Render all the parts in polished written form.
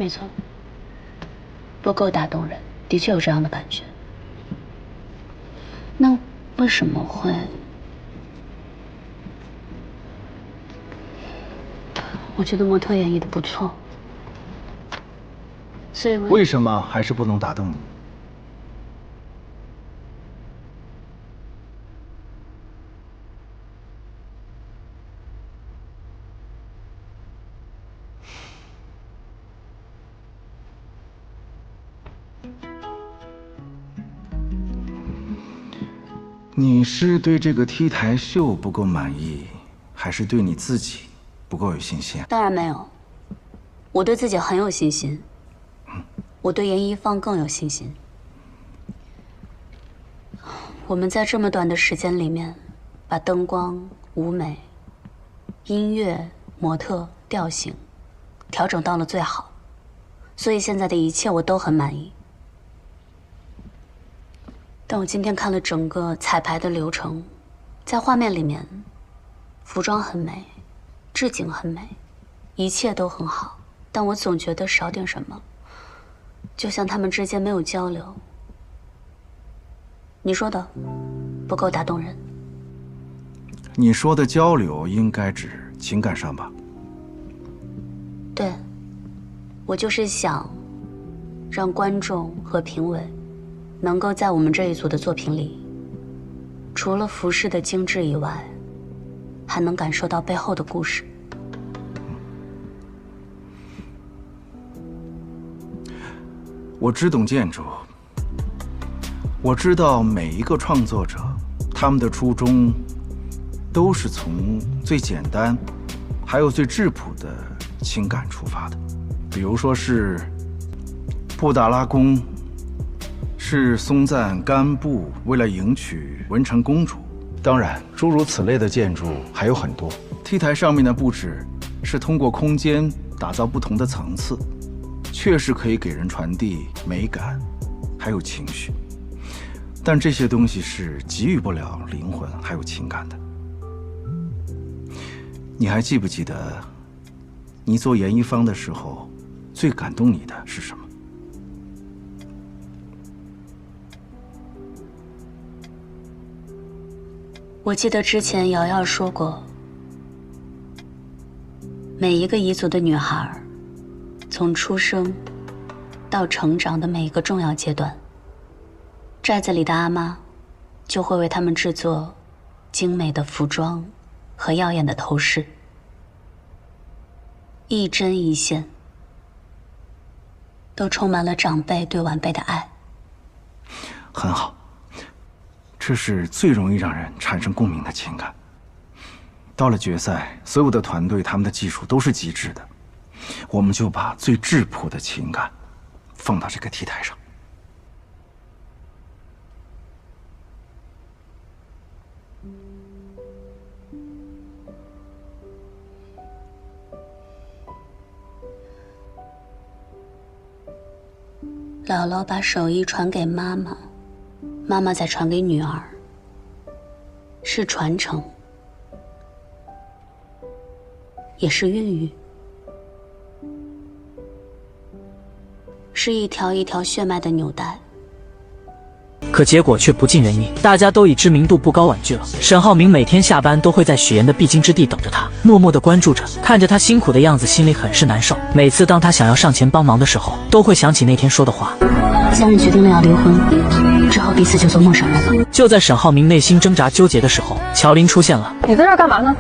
没错，不够打动人，的确有这样的感觉。那为什么会？我觉得模特演绎的不错，所以为什么还是不能打动你？你是对这个 T 台秀不够满意，还是对你自己不够有信心？当然没有，我对自己很有信心，我对严一方更有信心。我们在这么短的时间里面，把灯光、舞美、音乐、模特、调性调整到了最好，所以现在的一切我都很满意。但我今天看了整个彩排的流程，在画面里面，服装很美，置景很美，一切都很好，但我总觉得少点什么，就像他们之间没有交流。你说的不够打动人。你说的交流应该指情感上吧？对，我就是想让观众和评委能够在我们这一组的作品里，除了服饰的精致以外，还能感受到背后的故事。我只懂建筑，我知道每一个创作者，他们的初衷都是从最简单，还有最质朴的情感出发的。比如说是布达拉宫，是松赞干布为了迎娶文成公主。当然，诸如此类的建筑还有很多。T 台上面的布置是通过空间打造不同的层次，确实可以给人传递美感，还有情绪。但这些东西是给予不了灵魂还有情感的。你还记不记得，你做严一方的时候，最感动你的是什么？我记得之前瑶瑶说过，每一个彝族的女孩，从出生到成长的每一个重要阶段，寨子里的阿妈就会为她们制作精美的服装和耀眼的头饰，一针一线都充满了长辈对晚辈的爱。很好，这是最容易让人产生共鸣的情感。到了决赛，所有的团队他们的技术都是极致的，我们就把最质朴的情感放到这个 T 台上。姥姥把手艺传给妈妈，妈妈再传给女儿，是传承，也是孕育，是一条一条血脉的纽带。可结果却不尽人意，大家都以知名度不高婉拒了。沈浩明每天下班都会在许岩的必经之地等着他，默默地关注着，看着他辛苦的样子，心里很是难受。每次当他想要上前帮忙的时候，都会想起那天说的话。家人决定了要离婚，之后彼此就做陌生人了。就在沈浩明内心挣扎纠结的时候，乔林出现了。你在这儿干嘛呢？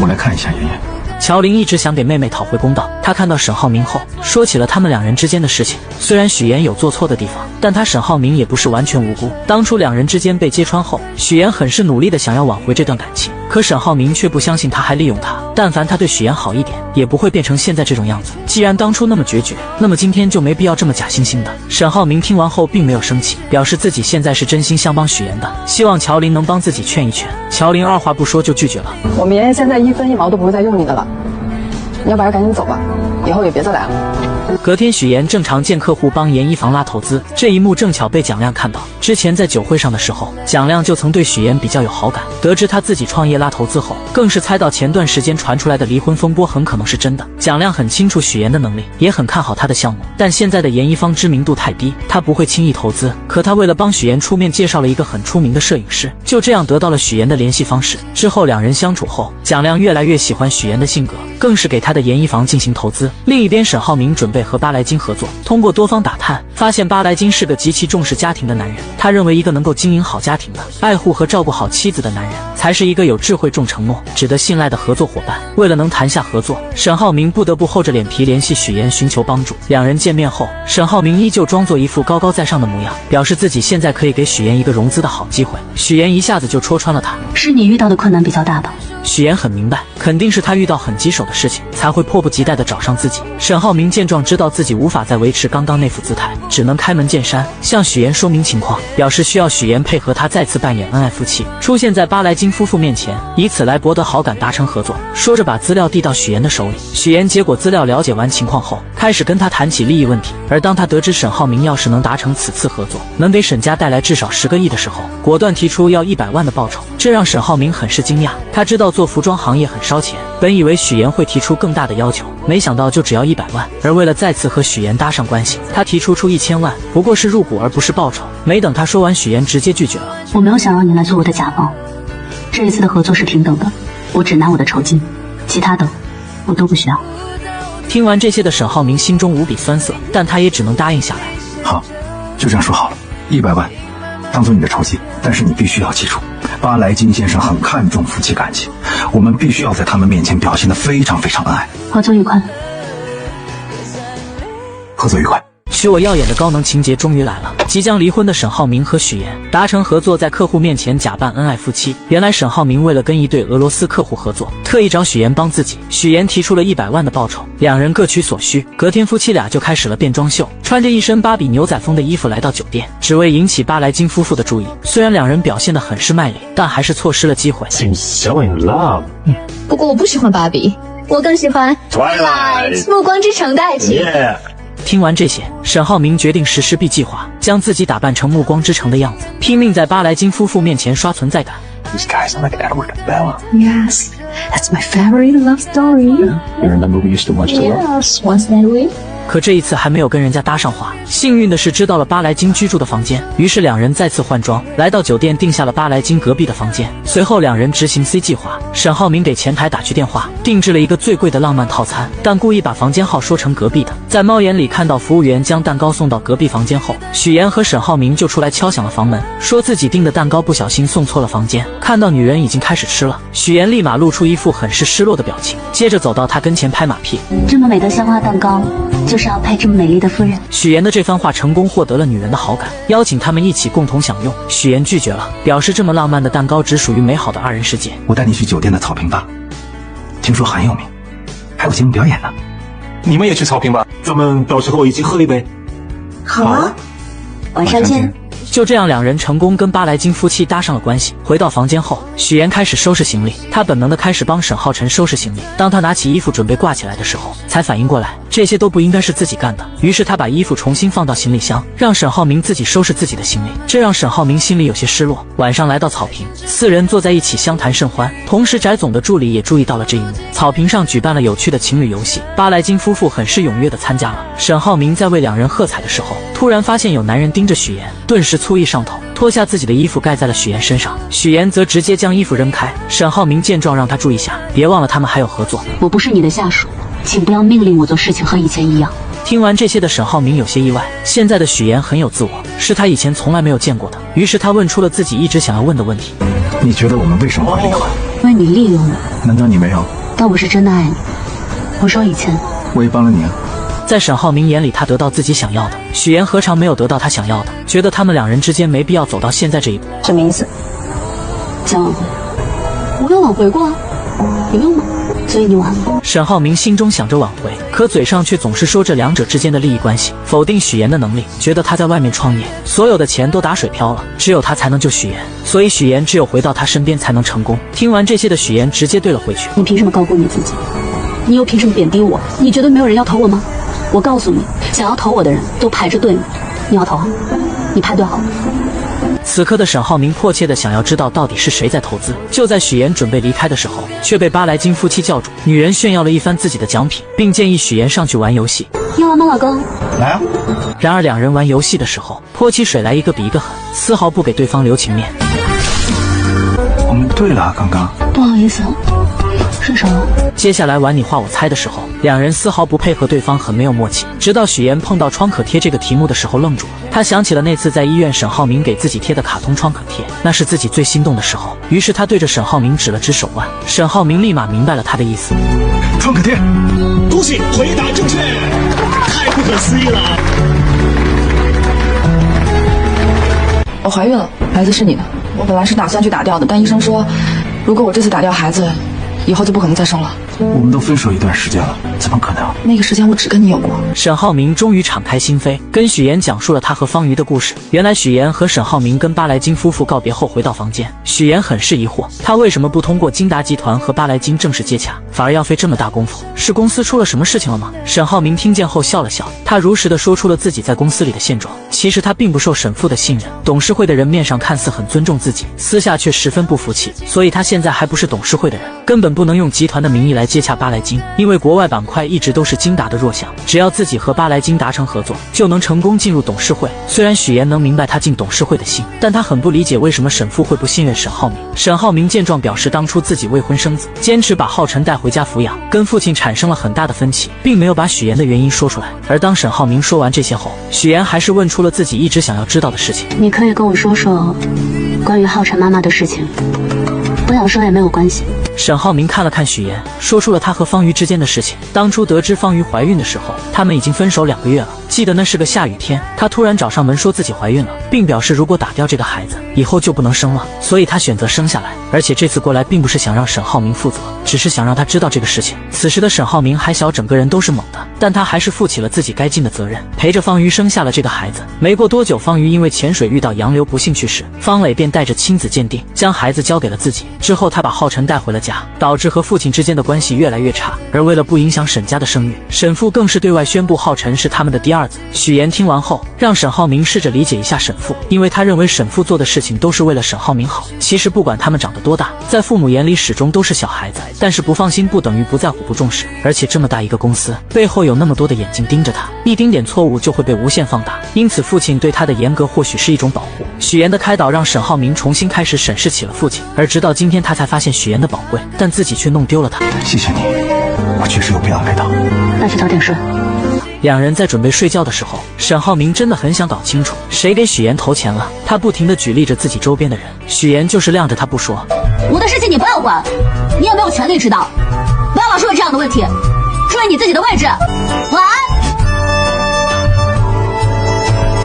我来看一下妍妍。乔林一直想给妹妹讨回公道，他看到沈浩明后，说起了他们两人之间的事情。虽然许岩有做错的地方，但他沈浩明也不是完全无辜。当初两人之间被揭穿后，许岩很是努力的想要挽回这段感情，可沈浩明却不相信他还利用他。但凡他对许岩好一点，也不会变成现在这种样子。既然当初那么决绝，那么今天就没必要这么假惺惺的。沈浩明听完后并没有生气，表示自己现在是真心想帮许岩的，希望乔林能帮自己劝一劝。乔林二话不说就拒绝了。我们爷爷现在1分1毛都不会再用你的了，你要不然赶紧走吧，以后也别再来了。隔天，许岩正常见客户帮严一房拉投资，这一幕正巧被蒋亮看到。之前在酒会上的时候，蒋亮就曾对许岩比较有好感。得知他自己创业拉投资后，更是猜到前段时间传出来的离婚风波很可能是真的。蒋亮很清楚许岩的能力，也很看好他的项目，但现在的严一方知名度太低，他不会轻易投资。可他为了帮许岩出面介绍了一个很出名的摄影师，就这样得到了许岩的联系方式。之后两人相处后，蒋亮越来越喜欢许岩的性格，更是给他的严一房进行投资。另一边，沈浩明准备和巴莱金合作，通过多方打探，发现巴莱金是个极其重视家庭的男人。他认为一个能够经营好家庭的、爱护和照顾好妻子的男人，才是一个有智慧、重承诺、值得信赖的合作伙伴。为了能谈下合作，沈浩明不得不厚着脸皮联系许岩寻求帮助。两人见面后，沈浩明依旧装作一副高高在上的模样，表示自己现在可以给许岩一个融资的好机会。许岩一下子就戳穿了他：是你遇到的困难比较大吧？许岩很明白，肯定是他遇到很棘手的事情，才会迫不及待地找上自己。沈浩明见状，知道自己无法再维持刚刚那副姿态，只能开门见山向许岩说明情况，表示需要许岩配合他再次扮演恩爱夫妻，出现在巴莱金夫妇面前，以此来博得好感，达成合作。说着把资料递到许岩的手里。许岩接过资料，了解完情况后，开始跟他谈起利益问题。而当他得知沈浩明要是能达成此次合作，能给沈家带来至少10个亿的时候，果断提出要100万的报酬，这让沈浩明很是惊讶。他知道做服装行业很烧钱，本以为许岩会提出更大的要求，没想到就只要100万。而为了再次和许岩搭上关系，他提出1000万，不过是入股而不是报酬。没等他说完，许岩直接拒绝了。我没有想让你来做我的甲方，这一次的合作是平等的，我只拿我的酬金，其他的我都不需要。听完这些的沈浩明心中无比酸涩，但他也只能答应下来。好，就这样说好了，100万当做你的酬金，但是你必须要记住，巴莱金先生很看重夫妻感情，我们必须要在他们面前表现得非常非常恩爱。合作愉快。合作愉快。许我耀眼的高能情节终于来了，即将离婚的沈浩明和许岩达成合作，在客户面前假扮恩爱夫妻。原来沈浩明为了跟一对俄罗斯客户合作，特意找许岩帮自己。许岩提出了100万的报酬，两人各取所需。隔天夫妻俩就开始了变装秀，穿着一身芭比牛仔风的衣服来到酒店，只为引起巴莱金夫妇的注意。虽然两人表现得很是卖力，但还是错失了机会。 Seems so in love. 不过我不喜欢芭比，我更喜欢 Twilight 暮光之城的爱情。 Yeah. 听完这些，沈浩明决定实施 B 计划，将自己打扮成暮光之城的样子，拼命在巴莱金夫妇面前刷存在感。 These guys are like Edward and Bella. Yes, that's my favorite love story. You remember we used to watch the love? Yes, once that way. 可这一次还没有跟人家搭上话。幸运的是知道了巴莱金居住的房间，于是两人再次换装，来到酒店订下了巴莱金隔壁的房间。随后两人执行 C 计划，沈浩明给前台打去电话，定制了一个最贵的浪漫套餐，但故意把房间号说成隔壁的。在猫眼里看到服务员将蛋糕送到隔壁房间后，许岩和沈浩明就出来敲响了房门，说自己订的蛋糕不小心送错了房间。看到女人已经开始吃了，许岩立马露出一副很是失落的表情，接着走到他跟前拍马屁：这么美的鲜花蛋糕，就是要配这么美丽的夫人。许岩的这番话成功获得了女人的好感，邀请他们一起共同享用。许岩拒绝了，表示这么浪漫的蛋糕只属于美好的2人世界。我带你去酒店的草坪吧，听说很有名，还有节目表演呢。你们也去草坪吧，咱们到时候一起喝一杯。好啊，晚上见。就这样，两人成功跟巴莱金夫妻搭上了关系。回到房间后，许岩开始收拾行李，他本能的开始帮沈浩辰收拾行李。当他拿起衣服准备挂起来的时候，才反应过来这些都不应该是自己干的。于是他把衣服重新放到行李箱，让沈浩明自己收拾自己的行李，这让沈浩明心里有些失落。晚上来到草坪，4人坐在一起相谈甚欢。同时，翟总的助理也注意到了这一幕。草坪上举办了有趣的情侣游戏，巴莱金夫妇很是踊跃的参加了。沈浩明在为两人喝彩的时候，突然发现有男人盯着许岩，顿时醋意上头，脱下自己的衣服盖在了许岩身上。许岩则直接将衣服扔开。沈浩明见状让他注意下，别忘了他们还有合作。我不是你的下属，请不要命令我做事情和以前一样。听完这些的沈浩明有些意外，现在的许岩很有自我，是他以前从来没有见过的。于是他问出了自己一直想要问的问题：你觉得我们为什么会离婚？因为你利用我。难道你没有？但我是真的爱你。我说以前我也帮了你啊。在沈浩明眼里，他得到自己想要的，许岩何尝没有得到他想要的？觉得他们两人之间没必要走到现在这一步。什么意思？想挽回？我有挽回过啊，有用吗？所以你挽了。沈浩明心中想着挽回，可嘴上却总是说这两者之间的利益关系，否定许岩的能力，觉得他在外面创业，所有的钱都打水漂了，只有他才能救许岩，所以许岩只有回到他身边才能成功。听完这些的许岩直接对了回去：你凭什么高估你自己？你又凭什么贬低我？你觉得没有人要投我吗？我告诉你，想要投我的人都排着队呢。你要投啊？你排队好了。此刻的沈浩明迫切地想要知道到底是谁在投资。就在许岩准备离开的时候，却被巴莱金夫妻叫住。女人炫耀了一番自己的奖品，并建议许岩上去玩游戏。要玩吗，老公？来啊！然而两人玩游戏的时候，泼起水来一个比一个狠，丝毫不给对方留情面。我们对了，刚刚。不好意思，是什么？接下来玩你画我猜的时候，两人丝毫不配合对方，很没有默契。直到许岩碰到创可贴这个题目的时候愣住了，他想起了那次在医院沈浩明给自己贴的卡通创可贴，那是自己最心动的时候。于是他对着沈浩明指了指手腕，沈浩明立马明白了他的意思。创可贴，恭喜回答正确，太不可思议了。我怀孕了，孩子是你的。我本来是打算去打掉的，但医生说，如果我这次打掉孩子，以后就不可能再生了。我们都分手一段时间了，怎么可能？那个时间我只跟你有过。沈浩明终于敞开心扉，跟许岩讲述了他和方瑜的故事。原来许岩和沈浩明跟巴莱金夫妇告别后回到房间，许岩很是疑惑，他为什么不通过金达集团和巴莱金正式接洽，反而要费这么大功夫？是公司出了什么事情了吗？沈浩明听见后笑了笑，他如实的说出了自己在公司里的现状。其实他并不受沈父的信任，董事会的人面上看似很尊重自己，私下却十分不服气，所以他现在还不是董事会的人，根本不能用集团的名义来接洽巴莱金，因为国外板块一直都是金达的弱项，只要自己和巴莱金达成合作，就能成功进入董事会。虽然许岩能明白他进董事会的心，但他很不理解为什么沈父会不信任沈浩明。沈浩明见状表示，当初自己未婚生子，坚持把浩辰带回家抚养，跟父亲产生了很大的分歧，并没有把许岩的原因说出来。而当沈浩明说完这些后，许岩还是问出了自己一直想要知道的事情。你可以跟我说说关于浩辰妈妈的事情，我想说也没有关系。沈浩明看了看许岩，说出了他和方瑜之间的事情。当初得知方瑜怀孕的时候，他们已经分手2个月了。记得那是个下雨天，他突然找上门说自己怀孕了，并表示如果打掉这个孩子，以后就不能生了，所以他选择生下来。而且这次过来并不是想让沈浩明负责，只是想让他知道这个事情。此时的沈浩明还小，整个人都是懵的，但他还是负起了自己该尽的责任，陪着方瑜生下了这个孩子。没过多久，方瑜因为潜水遇到洋流不幸去世，方磊便带着亲子鉴定将孩子交给了自己。之后他把浩辰带回了家，导致和父亲之间的关系越来越差。而为了不影响沈家的声誉，沈父更是对外宣布浩辰是他们的第二子。许岩听完后，让沈浩明试着理解一下沈父，因为他认为沈父做的事情都是为了沈浩明好。其实不管他们长得多大，在父母眼里始终都是小孩子，但是不放心不等于不在乎不重视。而且这么大一个公司，背后有那么多的眼睛盯着他，一丁点错误就会被无限放大。因此父亲对他的严格或许是一种保护。许岩的开导让沈浩明重新开始审视起了父亲，而直到今天他才发现许岩的宝贵，但自己却弄丢了他。谢谢你，我确实有必要来的。那去早点睡。两人在准备睡觉的时候，沈浩明真的很想搞清楚谁给许岩投钱了。他不停地举例着自己周边的人，许岩就是晾着他不说。我的事情你不要管，你也没有权利知道。不要老是问这样的问题，注意你自己的位置。晚安。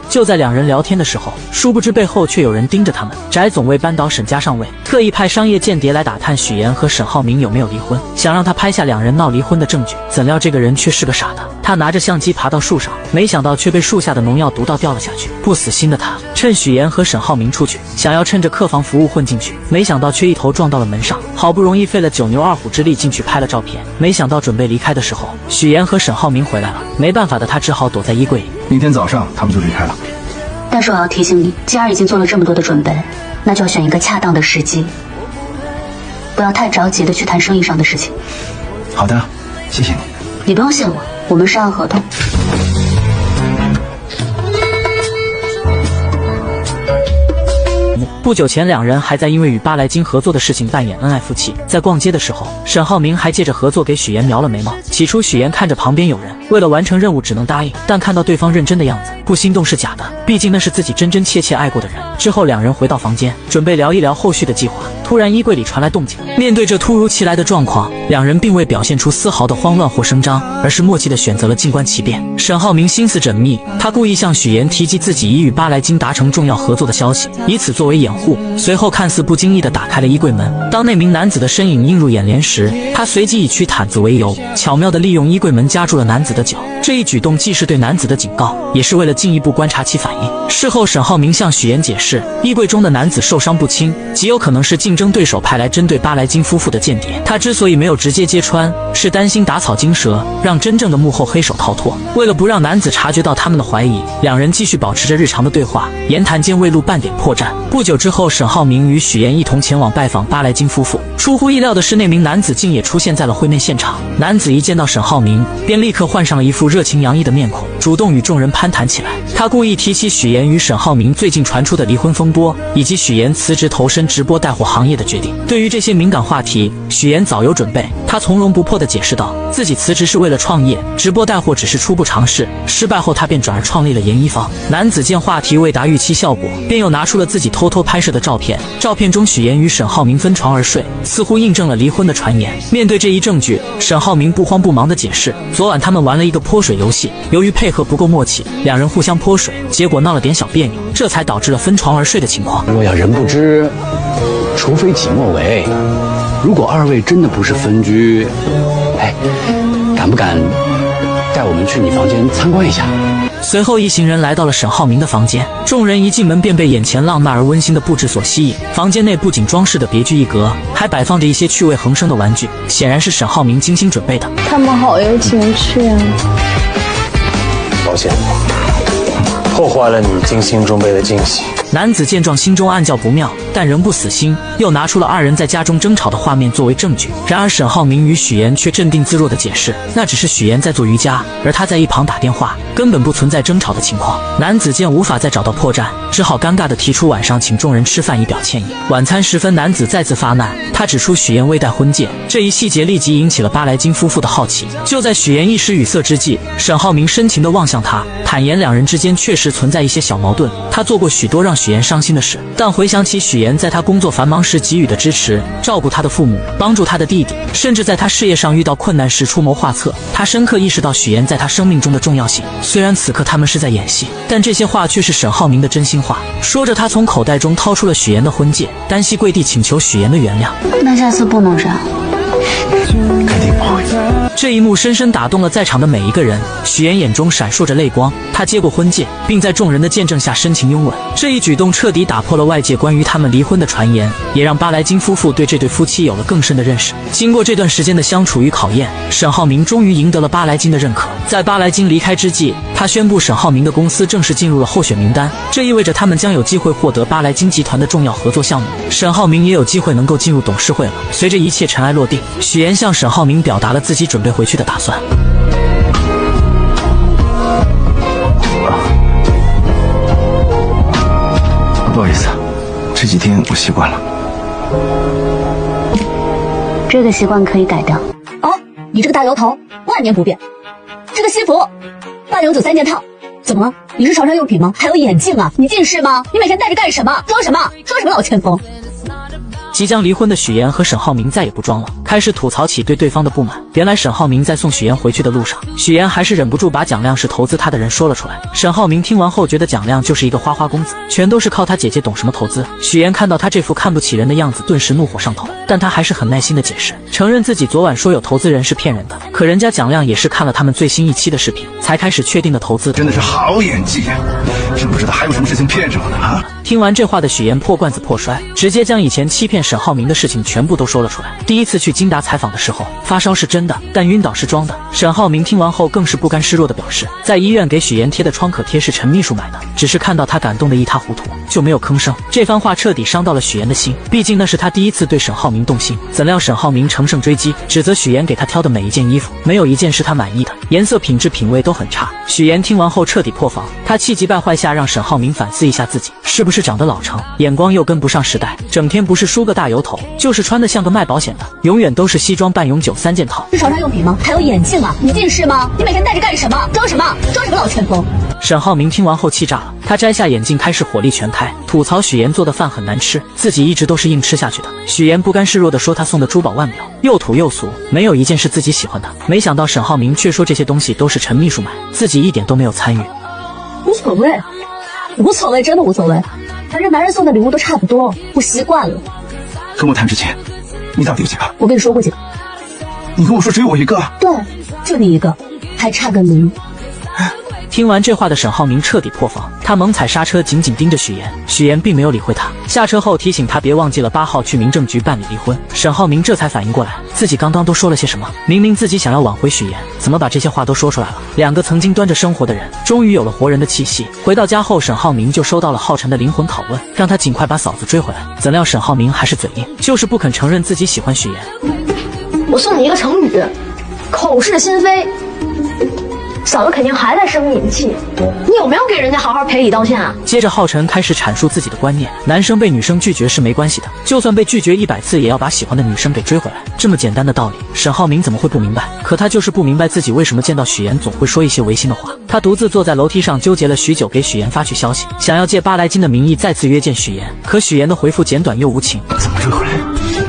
就在两人聊天的时候，殊不知背后却有人盯着他们。翟总为扳倒沈家上位，特意派商业间谍来打探许岩和沈浩明有没有离婚，想让他拍下两人闹离婚的证据。怎料这个人却是个傻的，他拿着相机爬到树上，没想到却被树下的农药毒到掉了下去。不死心的他趁许岩和沈浩明出去，想要趁着客房服务混进去，没想到却一头撞到了门上。好不容易费了9牛2虎之力进去拍了照片，没想到准备离开的时候，许岩和沈浩明回来了。没办法的他只好躲在衣柜里。明天早上他们就离开了。但是我要提醒你，既然已经做了这么多的准备，那就要选一个恰当的时机，不要太着急的去谈生意上的事情。好的，谢谢你。你不用谢我，我们是按合同。不久前，两人还在因为与巴莱金合作的事情扮演恩爱夫妻。在逛街的时候，沈浩明还借着合作给许岩描了眉毛。起初，许岩看着旁边有人，为了完成任务只能答应，但看到对方认真的样子，不心动是假的，毕竟那是自己真真切切爱过的人。之后，两人回到房间，准备聊一聊后续的计划。突然，衣柜里传来动静。面对这突如其来的状况，两人并未表现出丝毫的慌乱或声张，而是默契地选择了静观其变。沈浩明心思缜密，他故意向许岩提及自己已与巴莱金达成重要合作的消息，以此作为掩护。随后看似不经意地打开了衣柜门，当那名男子的身影映入眼帘时，他随即以取毯子为由，巧妙地利用衣柜门夹住了男子的脚。这一举动既是对男子的警告，也是为了进一步观察其反应。事后，沈浩明向许妍解释，衣柜中的男子受伤不轻，极有可能是竞争对手派来针对巴莱金夫妇的间谍。他之所以没有直接揭穿，是担心打草惊蛇，让真正的幕后黑手逃脱。为了不让男子察觉到他们的怀疑，两人继续保持着日常的对话，言谈间未露半点破绽。不久之后，沈浩明与许妍一同前往拜访巴莱金夫妇。出乎意料的是，那名男子竟也出现在了会面现场。男子一见到沈浩明，便立刻换上了一副热情洋溢的面孔，主动与众人攀谈起来。他故意提起许妍与沈浩明最近传出的离婚风波，以及许妍辞职投身直播带货行业的决定。对于这些敏感话题，许妍早有准备。他从容不迫地解释道，自己辞职是为了创业，直播带货只是初步尝试，失败后他便转而创立了研一方。男子见话题未达预期效果，便又拿出了自己偷偷拍摄的照片。照片中许妍与沈浩明分床而睡，似乎印证了离婚的传言。面对这一证据，沈浩明不慌不忙地解释，昨晚他们玩了一个泼水游戏，由于配合不够默契，两人互相泼水，结果闹了点小别扭，这才导致了分床而睡的情况。若要人不知，除非己莫为。如果二位真的不是分居，敢不敢带我们去你房间参观一下？随后一行人来到了沈浩明的房间，众人一进门便被眼前浪漫而温馨的布置所吸引。房间内不仅装饰的别具一格，还摆放着一些趣味横生的玩具，显然是沈浩明精心准备的。他们好有情趣啊！抱歉，破坏了你精心准备的惊喜。男子见状，心中暗叫不妙，但仍不死心，又拿出了二人在家中争吵的画面作为证据。然而沈浩明与许妍却镇定自若地解释，那只是许妍在做瑜伽，而他在一旁打电话，根本不存在争吵的情况。男子见无法再找到破绽，只好尴尬地提出晚上请众人吃饭以表歉意。晚餐时分，男子再次发难，他指出许妍未戴婚戒，这一细节立即引起了巴莱金夫妇的好奇。就在许妍一时语塞之际，沈浩明深情地望向他，坦言两人之间确实存在一些小矛盾，他做过许多让许妍伤心的事，但回想起许妍在他工作繁忙时给予的支持，照顾他的父母，帮助他的弟弟，甚至在他事业上遇到困难时出谋划策，他深刻意识到许妍在他生命中的重要性。虽然此刻他们是在演戏，但这些话却是沈浩明的真心话。说着，他从口袋中掏出了许妍的婚戒，单膝跪地请求许妍的原谅。那下次不能这样。肯定不会。这一幕深深打动了在场的每一个人，许妍眼中闪烁着泪光。她接过婚戒，并在众人的见证下深情拥吻。这一举动彻底打破了外界关于他们离婚的传言，也让巴莱金夫妇对这对夫妻有了更深的认识。经过这段时间的相处与考验，沈浩明终于赢得了巴莱金的认可。在巴莱金离开之际，他宣布沈浩明的公司正式进入了候选名单，这意味着他们将有机会获得巴莱金集团的重要合作项目。沈浩明也有机会能够进入董事会了。随着一切尘埃落定，许妍向沈浩明表达了自己准备回去的打算。不好意思，这几天我习惯了。这个习惯可以改掉。哦，你这个大摇头，万年不变。这个西服，8093件套。怎么了？你是床上用品吗？还有眼镜啊？你近视吗？你每天戴着干什么？装什么？装什么老千锋？即将离婚的许妍和沈浩明再也不装了，开始吐槽起对对方的不满。原来沈浩明在送许妍回去的路上，许妍还是忍不住把蒋亮是投资他的人说了出来。沈浩明听完后觉得蒋亮就是一个花花公子，全都是靠他姐姐懂什么投资。许妍看到他这副看不起人的样子，顿时怒火上头，但他还是很耐心的解释，承认自己昨晚说有投资人是骗人的，可人家蒋亮也是看了他们最新一期的视频才开始确定的投资。真的是好演技呀！真不知道还有什么事情骗着我呢啊！听完这话的许妍破罐子破摔，直接将以前欺骗沈浩明的事情全部都说了出来。第一次去金达采访的时候，发烧是真的，但晕倒是装的。沈浩明听完后更是不甘示弱的表示，在医院给许妍贴的创可贴是陈秘书买的，只是看到他感动得一塌糊涂，就没有吭声。这番话彻底伤到了许妍的心，毕竟那是他第一次对沈浩明动心。怎料沈浩明乘胜追击，指责许妍给他挑的每一件衣服，没有一件是他满意的，颜色、品质、品味都很差。许妍听完后彻底破防，他气急败坏下让沈浩明反思一下自己是不是长得老成，眼光又跟不上时代，整天不是梳个大油头，就是穿得像个卖保险的，永远都是西装半永久3件套。是床上用品吗？还有眼镜啊？你近视吗？你每天戴着干什么？装什么？装什么老千锋？沈浩明听完后气炸了，他摘下眼镜开始火力全开，吐槽许妍做的饭很难吃，自己一直都是硬吃下去的。许妍不甘示弱地说他送的珠宝腕表又土又俗，没有一件是自己喜欢的。没想到沈浩明却说这些东西都是陈秘书买，自己一点都没有参与。无所谓，无所谓，真的无所谓。反正男人送的礼物都差不多，我习惯了。跟我谈之前，你到底有几个？我跟你说过几个？你跟我说只有我一个？对，就你一个，还差个0。听完这话的沈浩明彻底破防，他猛踩刹车，紧紧盯着许妍。许妍并没有理会他，下车后提醒他别忘记了8号去民政局办理离婚。沈浩明这才反应过来，自己刚刚都说了些什么？明明自己想要挽回许妍，怎么把这些话都说出来了？两个曾经端着生活的人，终于有了活人的气息。回到家后，沈浩明就收到了浩辰的灵魂拷问，让他尽快把嫂子追回来。怎料沈浩明还是嘴硬，就是不肯承认自己喜欢许妍。我送你一个成语，口是心非。嫂子肯定还在生你的气，你有没有给人家好好赔礼道歉啊？接着浩辰开始阐述自己的观念，男生被女生拒绝是没关系的，就算被拒绝100次也要把喜欢的女生给追回来，这么简单的道理，沈浩明怎么会不明白？可他就是不明白自己为什么见到许妍总会说一些违心的话。他独自坐在楼梯上纠结了许久，给许妍发去消息，想要借8来金的名义再次约见许妍，可许妍的回复简短又无情。怎么追回来？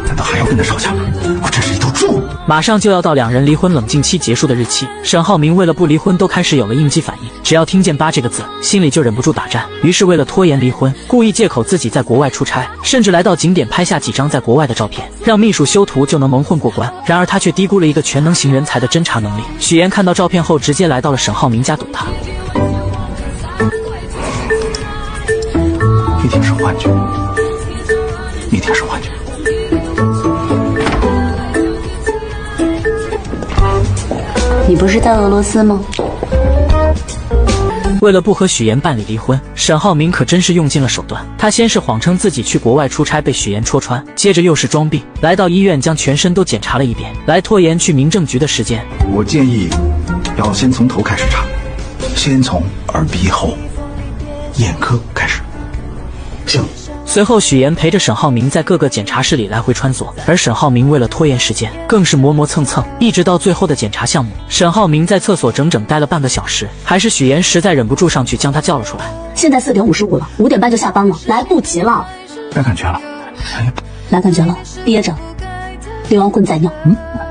难道还要跟他吵架？我真是一头猪！马上就要到两人离婚冷静期结束的日期，沈浩明为了不离婚都开始有了应激反应，只要听见8这个字，心里就忍不住打颤。于是为了拖延离婚，故意借口自己在国外出差，甚至来到景点拍下几张在国外的照片，让秘书修图就能蒙混过关。然而他却低估了一个全能型人才的侦查能力。许妍看到照片后，直接来到了沈浩明家堵他。一定是幻觉，一定是幻觉。你不是在俄罗斯吗？为了不和许妍办理离婚，沈浩明可真是用尽了手段。他先是谎称自己去国外出差被许妍戳穿，接着又是装病，来到医院将全身都检查了一遍，来拖延去民政局的时间。我建议要先从头开始查，先从耳鼻喉眼科开始。行。随后许妍陪着沈浩明在各个检查室里来回穿梭，而沈浩明为了拖延时间，更是磨磨蹭蹭，一直到最后的检查项目，沈浩明在厕所整整待了半个小时，还是许妍实在忍不住上去将他叫了出来。现在4点55了，5点半就下班了，来不及了。来感觉了，哎呀，来感觉了，憋着，离完婚再闹。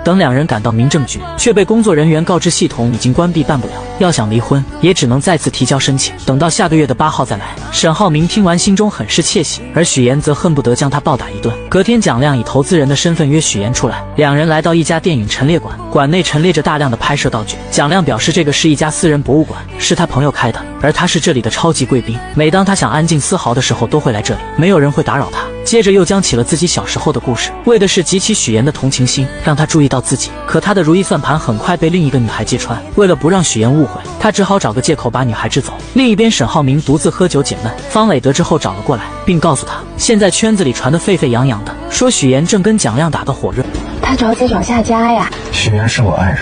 等两人赶到民政局，却被工作人员告知系统已经关闭，办不了。要想离婚，也只能再次提交申请，等到下个月的8号再来。沈浩明听完，心中很是窃喜，而许妍则恨不得将他暴打一顿。隔天，蒋亮以投资人的身份约许妍出来，两人来到一家电影陈列馆，馆内陈列着大量的拍摄道具。蒋亮表示，这个是一家私人博物馆，是他朋友开的，而他是这里的超级贵宾，每当他想安静丝毫的时候，都会来这里，没有人会打扰他。接着又讲起了自己小时候的故事，为的是激起许妍的同情心，让他注意到自己。可他的如意算盘很快被另一个女孩揭穿，为了不让许妍误会，他只好找个借口把女孩支走。另一边，沈浩明独自喝酒解闷，方磊得知后找了过来，并告诉他，现在圈子里传得沸沸扬扬的，说许妍正跟蒋亮打得火热。他着急找下家呀。许妍是我爱人，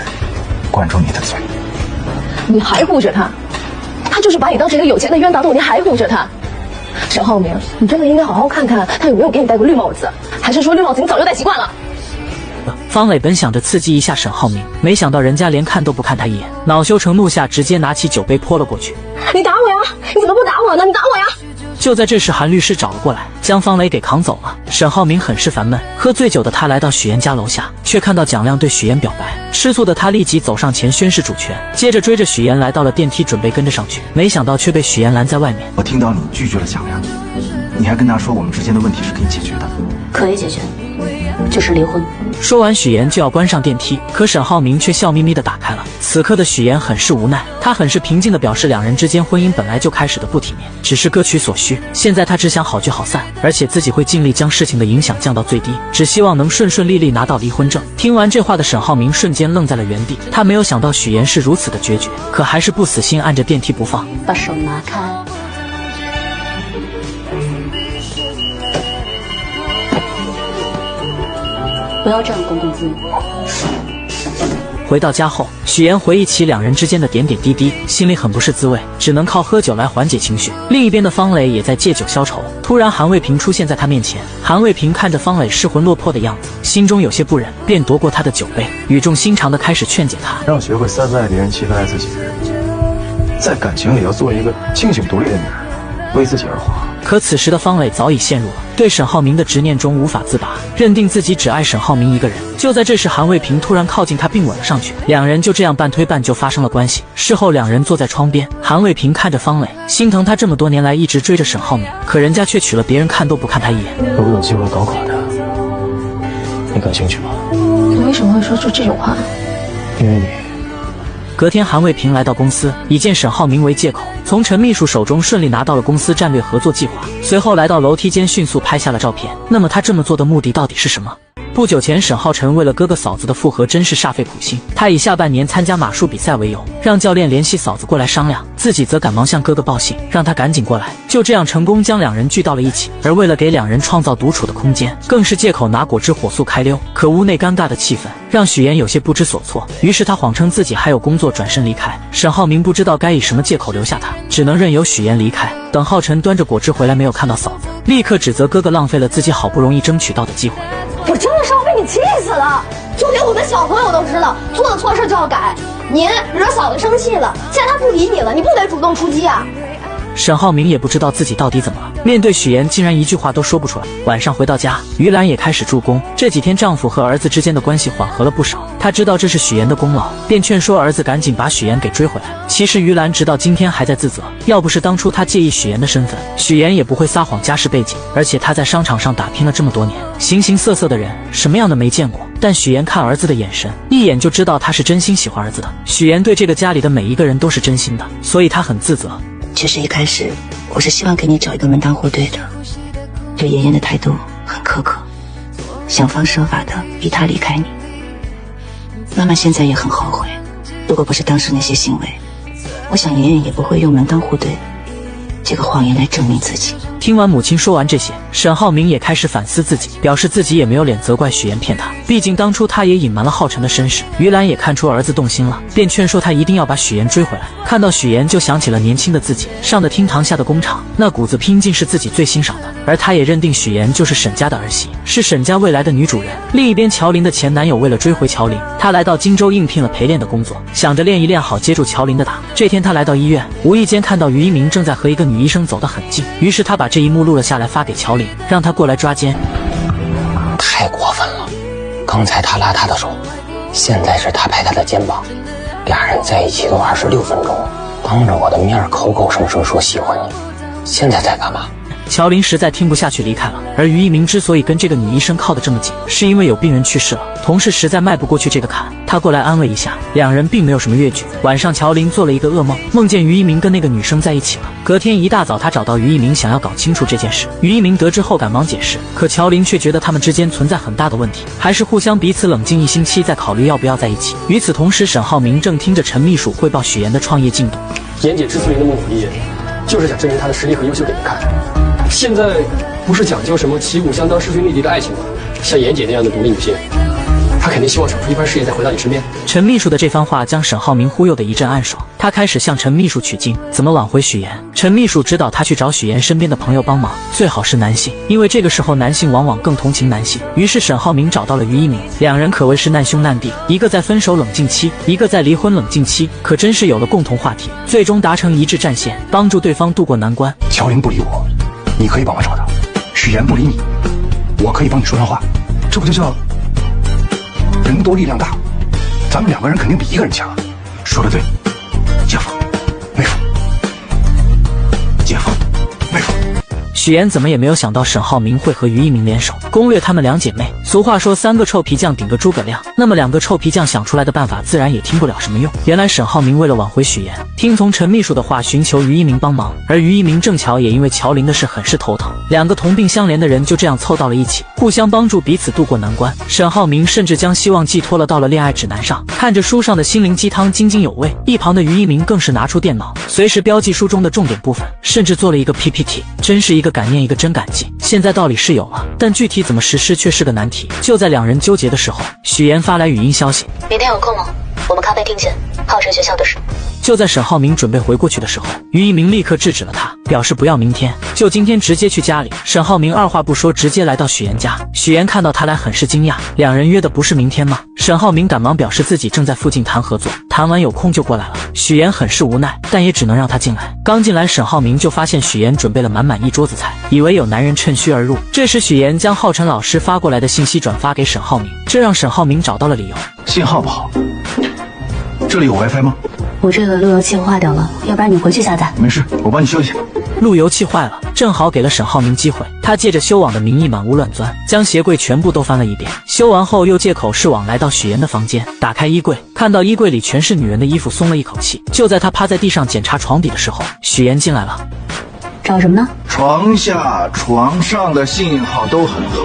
管住你的嘴。你还护着他，他就是把你当成一个有钱的冤大头，你还护着他。沈浩明，你真的应该好好看看他有没有给你戴过绿帽子，还是说绿帽子你早就戴习惯了？方磊本想着刺激一下沈浩明，没想到人家连看都不看他一眼，恼羞成怒下，直接拿起酒杯泼了过去。你打我呀！你怎么不打我呢？你打我呀！就在这时，韩律师找了过来，将方磊给扛走了。沈浩明很是烦闷，喝醉酒的他来到许妍家楼下，却看到蒋亮对许妍表白。吃醋的他立即走上前宣誓主权，接着追着许妍来到了电梯，准备跟着上去，没想到却被许妍拦在外面。我听到你拒绝了蒋亮，你还跟他说我们之间的问题是可以解决的。可以解决，就是离婚。说完，许妍就要关上电梯，可沈浩明却笑眯眯地打开了。此刻的许妍很是无奈，她很是平静地表示，两人之间婚姻本来就开始的不体面，只是各取所需。现在她只想好聚好散，而且自己会尽力将事情的影响降到最低，只希望能顺顺利利拿到离婚证。听完这话的沈浩明瞬间愣在了原地，他没有想到许妍是如此的决绝，可还是不死心按着电梯不放。把手拿开。不要占公共资源。回到家后，许妍回忆起两人之间的点点滴滴，心里很不是滋味，只能靠喝酒来缓解情绪。另一边的方磊也在借酒消愁。突然，韩卫平出现在他面前。韩卫平看着方磊失魂落魄的样子，心中有些不忍，便夺过他的酒杯，语重心长地开始劝解他，让学会3次爱别人7次爱自己，在感情里要做一个清醒独立的女人，为自己而活。可此时的方磊早已陷入了对沈浩明的执念中无法自拔，认定自己只爱沈浩明一个人。就在这时，韩卫平突然靠近他并吻了上去，两人就这样半推半就发生了关系。事后两人坐在窗边，韩卫平看着方磊，心疼他这么多年来一直追着沈浩明，可人家却娶了别人，看都不看他一眼。如果有机会搞垮他，你感兴趣吗？你为什么会说出这种话？因为你隔天，韩卫平来到公司，以见沈浩明为借口，从陈秘书手中顺利拿到了公司战略合作计划。随后来到楼梯间，迅速拍下了照片。那么他这么做的目的到底是什么？不久前，沈浩辰为了哥哥嫂子的复合，真是煞费苦心。他以下半年参加马术比赛为由，让教练联系嫂子过来商量，自己则赶忙向哥哥报信，让他赶紧过来。就这样成功将两人聚到了一起。而为了给两人创造独处的空间，更是借口拿果汁火速开溜。可屋内尴尬的气氛让许妍有些不知所措，于是他谎称自己还有工作，转身离开。沈浩明不知道该以什么借口留下他，只能任由许妍离开。等浩辰端着果汁回来，没有看到嫂子，立刻指责哥哥浪费了自己好不容易争取到的机会。我真的是要被你气死了！就连我们小朋友都知道，做了错事就要改。您惹嫂子生气了，现在她不理你了，你不得主动出击啊？沈浩明也不知道自己到底怎么了，面对许妍竟然一句话都说不出来。晚上回到家，于兰也开始助攻。这几天丈夫和儿子之间的关系缓和了不少，她知道这是许妍的功劳，便劝说儿子赶紧把许妍给追回来。其实于兰直到今天还在自责，要不是当初她介意许妍的身份，许妍也不会撒谎家世背景。而且她在商场上打拼了这么多年，形形色色的人，什么样的没见过。但许妍看儿子的眼神，一眼就知道他是真心喜欢儿子的。许妍对这个家里的每一个人都是真心的，所以她很自责。其实一开始我是希望给你找一个门当户对的，对妍妍的态度很苛刻，想方设法的逼她离开你。妈妈现在也很后悔，如果不是当时那些行为，我想妍妍也不会用门当户对这个谎言来证明自己。听完母亲说完这些，沈浩明也开始反思自己，表示自己也没有脸责怪许妍骗他，毕竟当初他也隐瞒了浩辰的身世。于兰也看出儿子动心了，便劝说他一定要把许妍追回来。看到许妍，就想起了年轻的自己，上的厅堂下的工厂，那股子拼劲是自己最欣赏的。而他也认定许妍就是沈家的儿媳，是沈家未来的女主人。另一边，乔林的前男友为了追回乔林，他来到荆州应聘了陪练的工作，想着练一练好接住乔林的打。这天他来到医院，无意间看到于一鸣正在和一个女医生走得很近，于是他把这一幕录了下来，发给乔林，让他过来抓奸。太过分了！刚才他拉他的手，现在是他拍他的肩膀，俩人在一起都26分钟，当着我的面口口声声说喜欢你，现在在干嘛？乔林实在听不下去离开了。而于一鸣之所以跟这个女医生靠得这么紧，是因为有病人去世了，同事实在迈不过去这个坎，他过来安慰一下，两人并没有什么越矩。晚上乔林做了一个噩梦，梦见于一鸣跟那个女生在一起了。隔天一大早，他找到于一鸣，想要搞清楚这件事。于一鸣得知后赶忙解释，可乔林却觉得他们之间存在很大的问题，还是互相彼此冷静1星期再考虑要不要在一起。与此同时，沈浩明正听着陈秘书汇报许妍的创业进度。妍姐之所以那么努力，就是想证明她的实力和优秀给你看。现在不是讲究什么旗鼓相当、势均力敌的爱情吗？像妍姐那样的独立女性，她肯定希望闯出一番事业再回到你身边。陈秘书的这番话将沈浩明忽悠得一阵暗爽，他开始向陈秘书取经，怎么挽回许妍。陈秘书指导他去找许妍身边的朋友帮忙，最好是男性，因为这个时候男性往往更同情男性。于是沈浩明找到了于一鸣，两人可谓是难兄难弟，一个在分手冷静期，一个在离婚冷静期，可真是有了共同话题，最终达成一致战线，帮助对方渡过难关。乔林不理我，你可以帮我找他；许妍不理你，我可以帮你说上话。这不就叫人多力量大？咱们2个人肯定比一个人强。说得对，姐夫，妹夫，姐夫，妹夫。许妍怎么也没有想到沈浩明会和于一鸣联手攻略她们两姐妹。俗话说3个臭皮匠顶个诸葛亮，那么2个臭皮匠想出来的办法自然也听不了什么用。原来沈浩明为了挽回许妍，听从陈秘书的话寻求于一鸣帮忙，而于一鸣正巧也因为乔林的事很是头疼，2个同病相怜的人就这样凑到了一起，互相帮助彼此度过难关。沈浩明甚至将希望寄托了到了恋爱指南上，看着书上的心灵鸡汤津津有味，一旁的于一鸣更是拿出电脑随时标记书中的重点部分，甚至做了一个 PPT， 真是一个感念一个真感激。现在道理是有了，但具体怎么实施却是个难题。就在2人纠结的时候，许妍发来语音消息：明天有空吗？我们咖啡厅见，浩辰学校的事。就在沈浩明准备回过去的时候，于一鸣立刻制止了他，表示不要明天，就今天直接去家里。沈浩明二话不说，直接来到许妍家。许妍看到他来很是惊讶，两人约的不是明天吗？沈浩明赶忙表示自己正在附近谈合作，谈完有空就过来了。许妍很是无奈，但也只能让他进来。刚进来，沈浩明就发现许妍准备了满满一桌子菜，以为有男人趁虚而入。这时许妍将浩辰老师发过来的信息转发给沈浩明，这让沈浩明找到了理由。信号不好，这里有 WiFi 吗？我这个路由器坏掉了，要不然你回去下载。没事，我帮你修一下。路由器坏了，正好给了沈浩明机会。他借着修网的名义满屋乱钻，将鞋柜全部都翻了一遍。修完后又借口是网来到许妍的房间，打开衣柜，看到衣柜里全是女人的衣服，松了一口气。就在他趴在地上检查床底的时候，许妍进来了。找什么呢？床下、床上的信号都很好，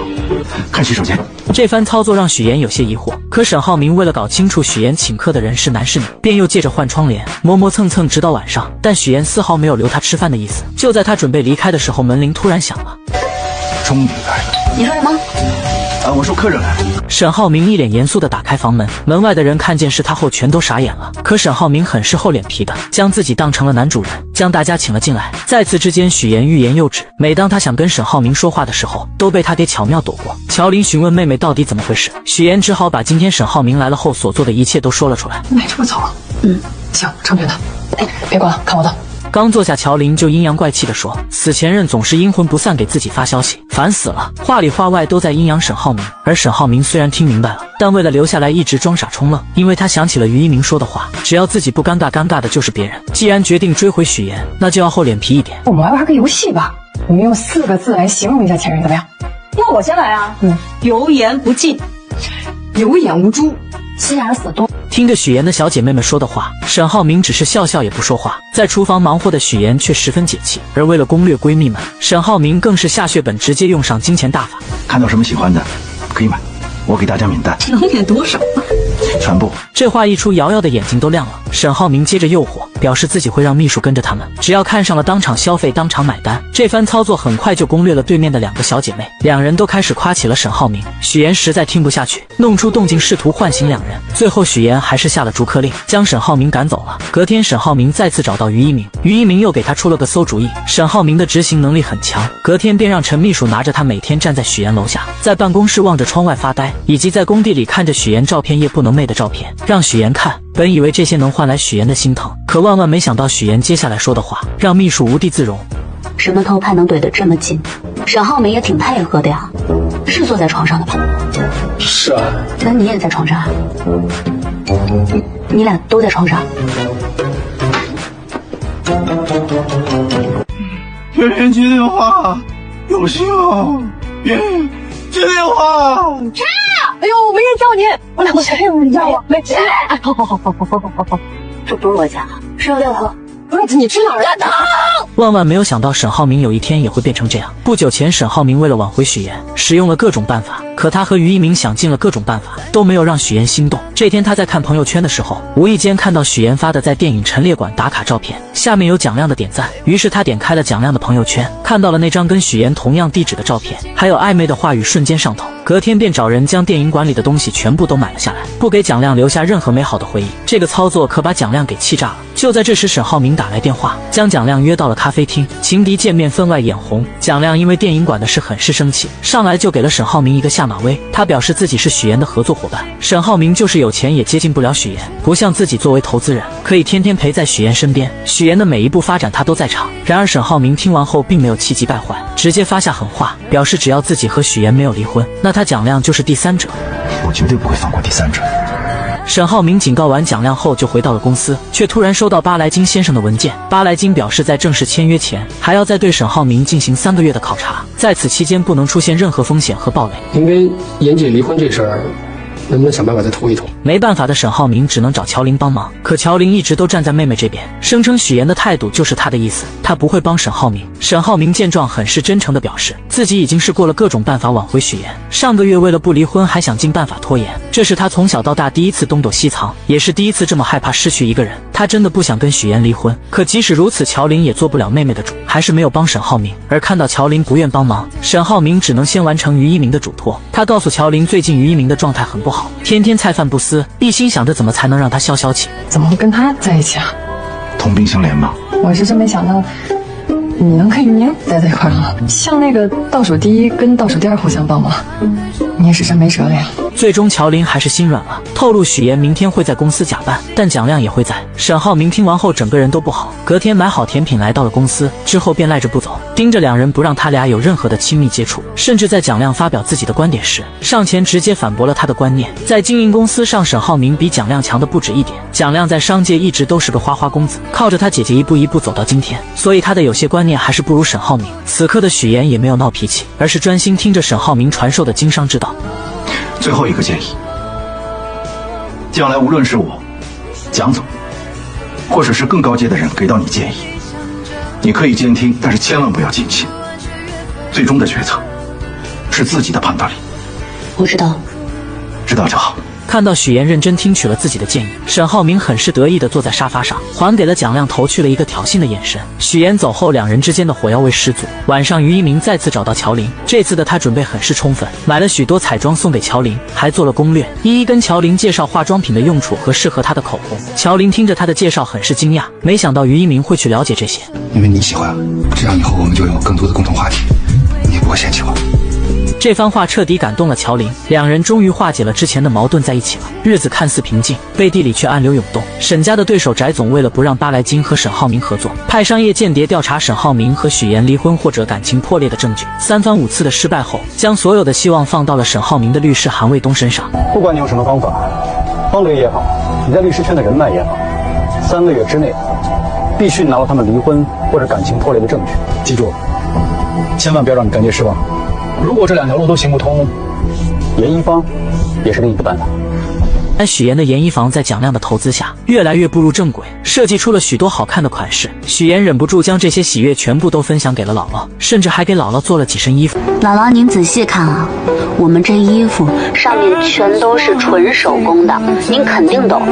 看洗手间。这番操作让许妍有些疑惑，可沈浩明为了搞清楚许妍请客的人是男是女，便又借着换窗帘磨磨蹭蹭直到晚上，但许妍丝毫没有留他吃饭的意思。就在他准备离开的时候，门铃突然响了。终于来了。你说什么？我说客人来了。沈浩明一脸严肃地打开房门，门外的人看见是他后全都傻眼了。可沈浩明很是厚脸皮的将自己当成了男主人，将大家请了进来。再次之间，许妍欲言又止，每当他想跟沈浩明说话的时候，都被他给巧妙躲过。乔琳询问妹妹到底怎么回事，许妍只好把今天沈浩明来了后所做的一切都说了出来。买这么早啊？行，成全他。哎，别管了，看我的。刚坐下，乔琳就阴阳怪气地说：“死前任总是阴魂不散给自己发消息，烦死了！”话里话外都在阴阳沈浩明。而沈浩明虽然听明白了，但为了留下来一直装傻充愣，因为他想起了于一鸣说的话：只要自己不尴尬，尴尬的就是别人。既然决定追回许妍，那就要厚脸皮一点。我们来玩个游戏吧，我们用4个字来形容一下前任，怎么样？要我先来啊？油盐不进，有眼无珠，心眼死多。听着许妍的小姐妹们说的话，沈浩明只是笑笑也不说话。在厨房忙活的许妍却十分解气，而为了攻略闺蜜们，沈浩明更是下血本，直接用上金钱大法。看到什么喜欢的可以买，我给大家免单。能免多少啊？全部。这话一出，瑶瑶的眼睛都亮了。沈浩明接着诱惑，表示自己会让秘书跟着他们，只要看上了当场消费当场买单。这番操作很快就攻略了对面的2个小姐妹，两人都开始夸起了沈浩明。许妍实在听不下去，弄出动静试图唤醒两人，最后许妍还是下了逐客令，将沈浩明赶走了。隔天沈浩明再次找到于一鸣，于一鸣又给他出了个馊主意。沈浩明的执行能力很强，隔天便让陈秘书拿着他每天站在许妍楼下，在办公室望着窗外发呆，以及在工地里看着许妍照片夜不能寐的照片让许妍看。本以为这些能换来许妍的心疼，可万万没想到许妍接下来说的话让秘书无地自容。什么偷拍能怼得这么近？沈浩明也挺配合的呀，是坐在床上的吧？是啊。那你也在床上啊？你俩都在床上？别人接电话，有信号。别人接电话。谁？哎呦，没人叫你，我俩谁有人叫我？没谁。哎，好，这不是我家，是要掉头。不是你去哪儿了？万万没有想到沈浩明有一天也会变成这样。不久前，沈浩明为了挽回许妍，使用了各种办法，可他和于一鸣想尽了各种办法，都没有让许妍心动。这天他在看朋友圈的时候，无意间看到许妍发的在电影陈列馆打卡照片，下面有蒋亮的点赞，于是他点开了蒋亮的朋友圈，看到了那张跟许妍同样地址的照片，还有暧昧的话语，瞬间上头。隔天便找人将电影馆里的东西全部都买了下来，不给蒋亮留下任何美好的回忆。这个操作可把蒋亮给气炸了。就在这时，沈浩明打来电话，将蒋亮约到了咖啡厅。情敌见面分外眼红，蒋亮因为电影馆的事很是生气，上来就给了沈浩明一个下马威。他表示自己是许妍的合作伙伴，沈浩明就是有钱也接近不了许妍，不像自己作为投资人可以天天陪在许妍身边，许妍的每一步发展他都在场。然而沈浩明听完后并没有气急败坏，直接发下狠话，表示只要自己和许妍没有离婚，那他蒋亮就是第三者。我绝对不会放过第三者。沈浩明警告完蒋亮后就回到了公司，却突然收到巴莱金先生的文件。巴莱金表示在正式签约前还要再对沈浩明进行3个月的考察，在此期间不能出现任何风险和暴雷。您跟妍姐离婚这事儿能不能想办法再拖一拖？没办法的沈浩明只能找乔琳帮忙，可乔琳一直都站在妹妹这边，声称许妍的态度就是她的意思，她不会帮沈浩明。沈浩明见状很是真诚地表示自己已经试过了各种办法挽回许妍，上个月为了不离婚还想尽办法拖延，这是他从小到大第一次东躲西藏，也是第一次这么害怕失去一个人。他真的不想跟许妍离婚，可即使如此，乔琳也做不了妹妹的主，还是没有帮沈浩明。而看到乔琳不愿帮忙，沈浩明只能先完成于一鸣的嘱托。他告诉乔琳最近于一鸣的状态很不好，天天菜饭不思，一心想着怎么才能让他消消气。怎么会跟他在一起啊？同病相怜嘛。我是真没想到你能跟于宁待在一块儿啊！像那个倒数第一跟倒数第二互相帮忙，你也是真没辙了呀。最终乔琳还是心软了，透透露许妍明天会在公司假扮，但蒋亮也会在。沈浩明听完后整个人都不好，隔天买好甜品来到了公司，之后便赖着不走，盯着两人不让他俩有任何的亲密接触，甚至在蒋亮发表自己的观点时，上前直接反驳了他的观念。在经营公司上，沈浩明比蒋亮强的不止一点。蒋亮在商界一直都是个花花公子，靠着他姐姐一步一步走到今天，所以他的有些观念还是不如沈浩明。此刻的许妍也没有闹脾气，而是专心听着沈浩明传授的经商之道。最后一个建议，将来无论是我、蒋总，或者是更高阶的人给到你建议，你可以监听，但是千万不要尽信。最终的决策是自己的判断力。我知道了。知道就好。看到许妍认真听取了自己的建议，沈浩明很是得意地坐在沙发上，还给了蒋亮投去了一个挑衅的眼神。许妍走后，两人之间的火药味十足。晚上，于一鸣再次找到乔琳，这次的他准备很是充分，买了许多彩妆送给乔琳，还做了攻略，一一跟乔琳介绍化妆品的用处和适合她的口红。乔琳听着他的介绍很是惊讶，没想到于一鸣会去了解这些。因为你喜欢，这样以后我们就有更多的共同话题，你不会嫌弃我。这番话彻底感动了乔琳，两人终于化解了之前的矛盾，在一起了。日子看似平静，背地里却暗流涌动。沈家的对手翟总为了不让巴莱金和沈浩明合作，派商业间谍调查沈浩明和许妍离婚或者感情破裂的证据。三番五次的失败后，将所有的希望放到了沈浩明的律师韩卫东身上。不管你用什么方法，方雷也好，你在律师圈的人脉也好，3个月之内必须拿到他们离婚或者感情破裂的证据。记住，千万不要让你干爹失望。如果这2条路都行不通，严一方也是另一个办法。但许妍的研衣房在蒋亮的投资下越来越步入正轨，设计出了许多好看的款式。许妍忍不住将这些喜悦全部都分享给了姥姥，甚至还给姥姥做了几身衣服。姥姥，您仔细看啊，我们这衣服上面全都是纯手工的，您肯定懂，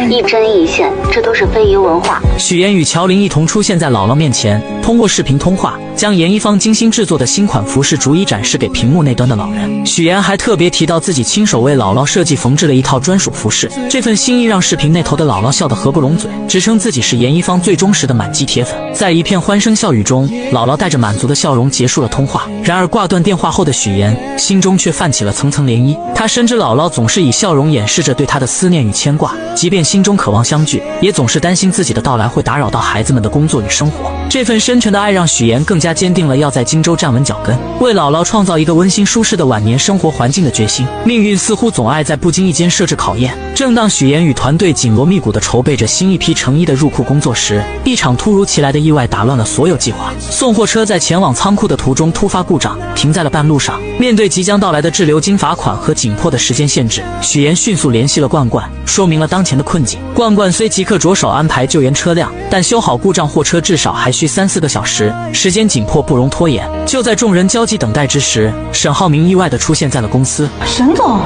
一针一线，这都是非遗文化。许妍与乔琳一同出现在姥姥面前，通过视频通话，将研一方精心制作的新款服饰逐一展示给屏幕那端的老人。许妍还特别提到自己亲手为姥姥设计缝制了一套专属服饰，这份心意让视频那头的姥姥笑得合不拢嘴，直称自己是研一方最忠实的满级铁粉。在一片欢声笑语中，姥姥带着满足的笑容结束了通话。然而挂断电话后的许妍心中却泛起了层层涟漪，她深知姥姥总是以笑容掩饰着对她的思念与牵挂，即便心中渴望相聚，也总是担心自己的到来会打扰到孩子们的工作与生活。这份深沉的爱让许妍更加坚定了要在荆州站稳脚跟，为姥姥创造一个温馨舒适的晚年生活环境的决心。命运似乎总爱在不经意间设置考验。正当许妍与团队紧锣密鼓地筹备着新一批成衣的入库工作时，一场突如其来的意外打乱了所有计划。送货车在前往仓库的途中突发故障，停在了半路上。面对即将到来的滞留金罚款和紧迫的时间限制，许妍迅速联系了冠冠，说明了当前的困境。冠冠虽即刻着手安排救援车辆，但修好故障货车至少还需3-4个小时，时间紧迫不容拖延。就在众人焦急等待之时，沈浩明意外地出现在了公司。沈总，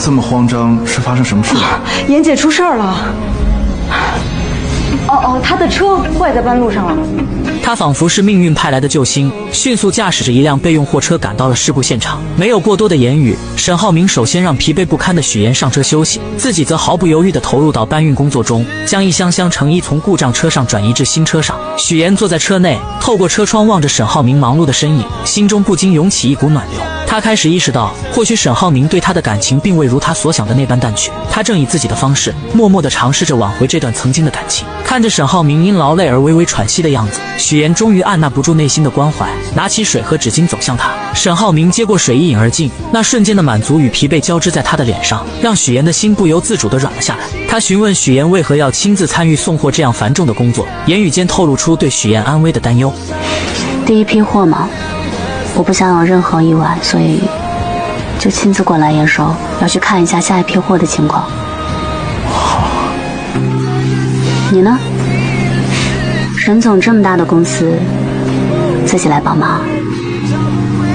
这么慌张，是发生什么事了？妍姐出事儿了。她的车坏在半路上了。他仿佛是命运派来的救星，迅速驾驶着一辆备用货车赶到了事故现场。没有过多的言语，沈浩明首先让疲惫不堪的许妍上车休息，自己则毫不犹豫地投入到搬运工作中，将一箱箱成衣从故障车上转移至新车上。许妍坐在车内，透过车窗望着沈浩明忙碌的身影，心中不禁涌起一股暖流。他开始意识到，或许沈浩明对他的感情并未如他所想的那般淡去，他正以自己的方式默默地尝试着挽回这段曾经的感情。看着沈浩明因劳累而微微喘息的样子，许妍终于按捺不住内心的关怀，拿起水和纸巾走向他。沈浩明接过水一饮而尽，那瞬间的满足与疲惫交织在他的脸上，让许妍的心不由自主地软了下来。他询问许妍为何要亲自参与送货这样繁重的工作，言语间透露出对许妍安危的担忧。第一批货嘛，我不想有任何意外，所以就亲自过来验收，要去看一下下一批货的情况。你呢？沈总这么大的公司，自己来帮忙。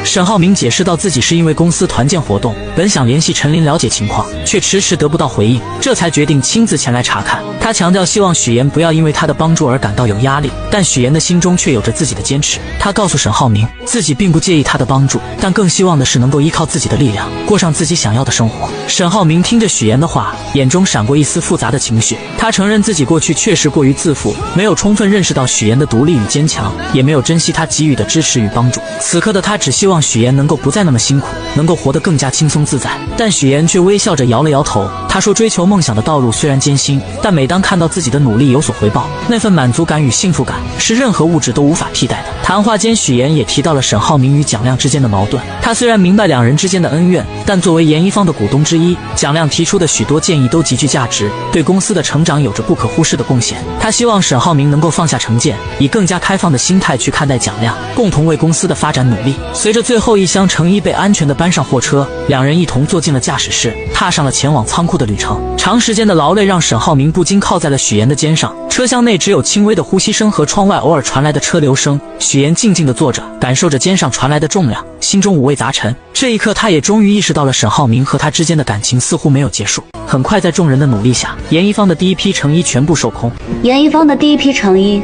沈浩明解释到，自己是因为公司团建活动，本想联系陈琳了解情况，却迟迟得不到回应，这才决定亲自前来查看。他强调希望许妍不要因为他的帮助而感到有压力，但许妍的心中却有着自己的坚持。他告诉沈浩明，自己并不介意他的帮助，但更希望的是能够依靠自己的力量，过上自己想要的生活。沈浩明听着许妍的话，眼中闪过一丝复杂的情绪。他承认自己过去确实过于自负，没有充分认识到许妍的独立与坚强，也没有珍惜他给予的支持与帮助。此刻的他只希望望许妍能够不再那么辛苦，能够活得更加轻松自在。但许妍却微笑着摇了摇头，她说追求梦想的道路虽然艰辛，但每当看到自己的努力有所回报，那份满足感与幸福感是任何物质都无法替代的。谈话间，许妍也提到了沈浩明与蒋亮之间的矛盾。他虽然明白两人之间的恩怨，但作为严一方的股东之一，蒋亮提出的许多建议都极具价值，对公司的成长有着不可忽视的贡献。他希望沈浩明能够放下成见，以更加开放的心态去看待蒋亮，共同为公司的发展努力。随着最后一箱成衣被安全地搬上货车，两人一同坐进了驾驶室，踏上了前往仓库的旅程。长时间的劳累让沈浩明不禁靠在了许妍的肩上，车厢内只有轻微的呼吸声和窗外偶尔传来的车流声。许妍静静地坐着，感受着肩上传来的重量，心中五味杂陈。这一刻，她也终于意识到了沈浩明和她之间的感情似乎没有结束。很快，在众人的努力下，严一方的第一批成衣全部售空。严一方的第一批成衣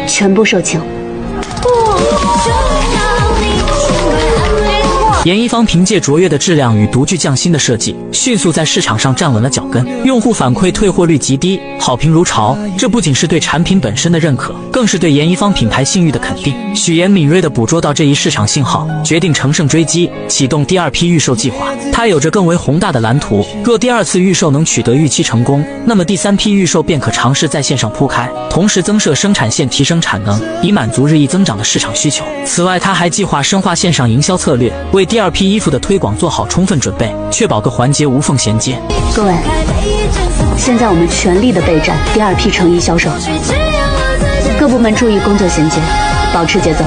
全部售罄。严一方凭借卓越的质量与独具匠心的设计，迅速在市场上站稳了脚跟，用户反馈退货率极低，好评如潮。这不仅是对产品本身的认可，更是对严一方品牌信誉的肯定。许妍敏锐地捕捉到这一市场信号，决定乘胜追击，启动第二批预售计划。她有着更为宏大的蓝图，若第二次预售能取得预期成功，那么第三批预售便可尝试在线上铺开，同时增设生产线，提升产能，以满足日益增长的市场需求。此外，她还计划深化线上营销策略，为第二批衣服的推广做好充分准备，确保各环节无缝衔接。各位，现在我们全力的备战第二批成衣销售，各部门注意工作衔接，保持节奏。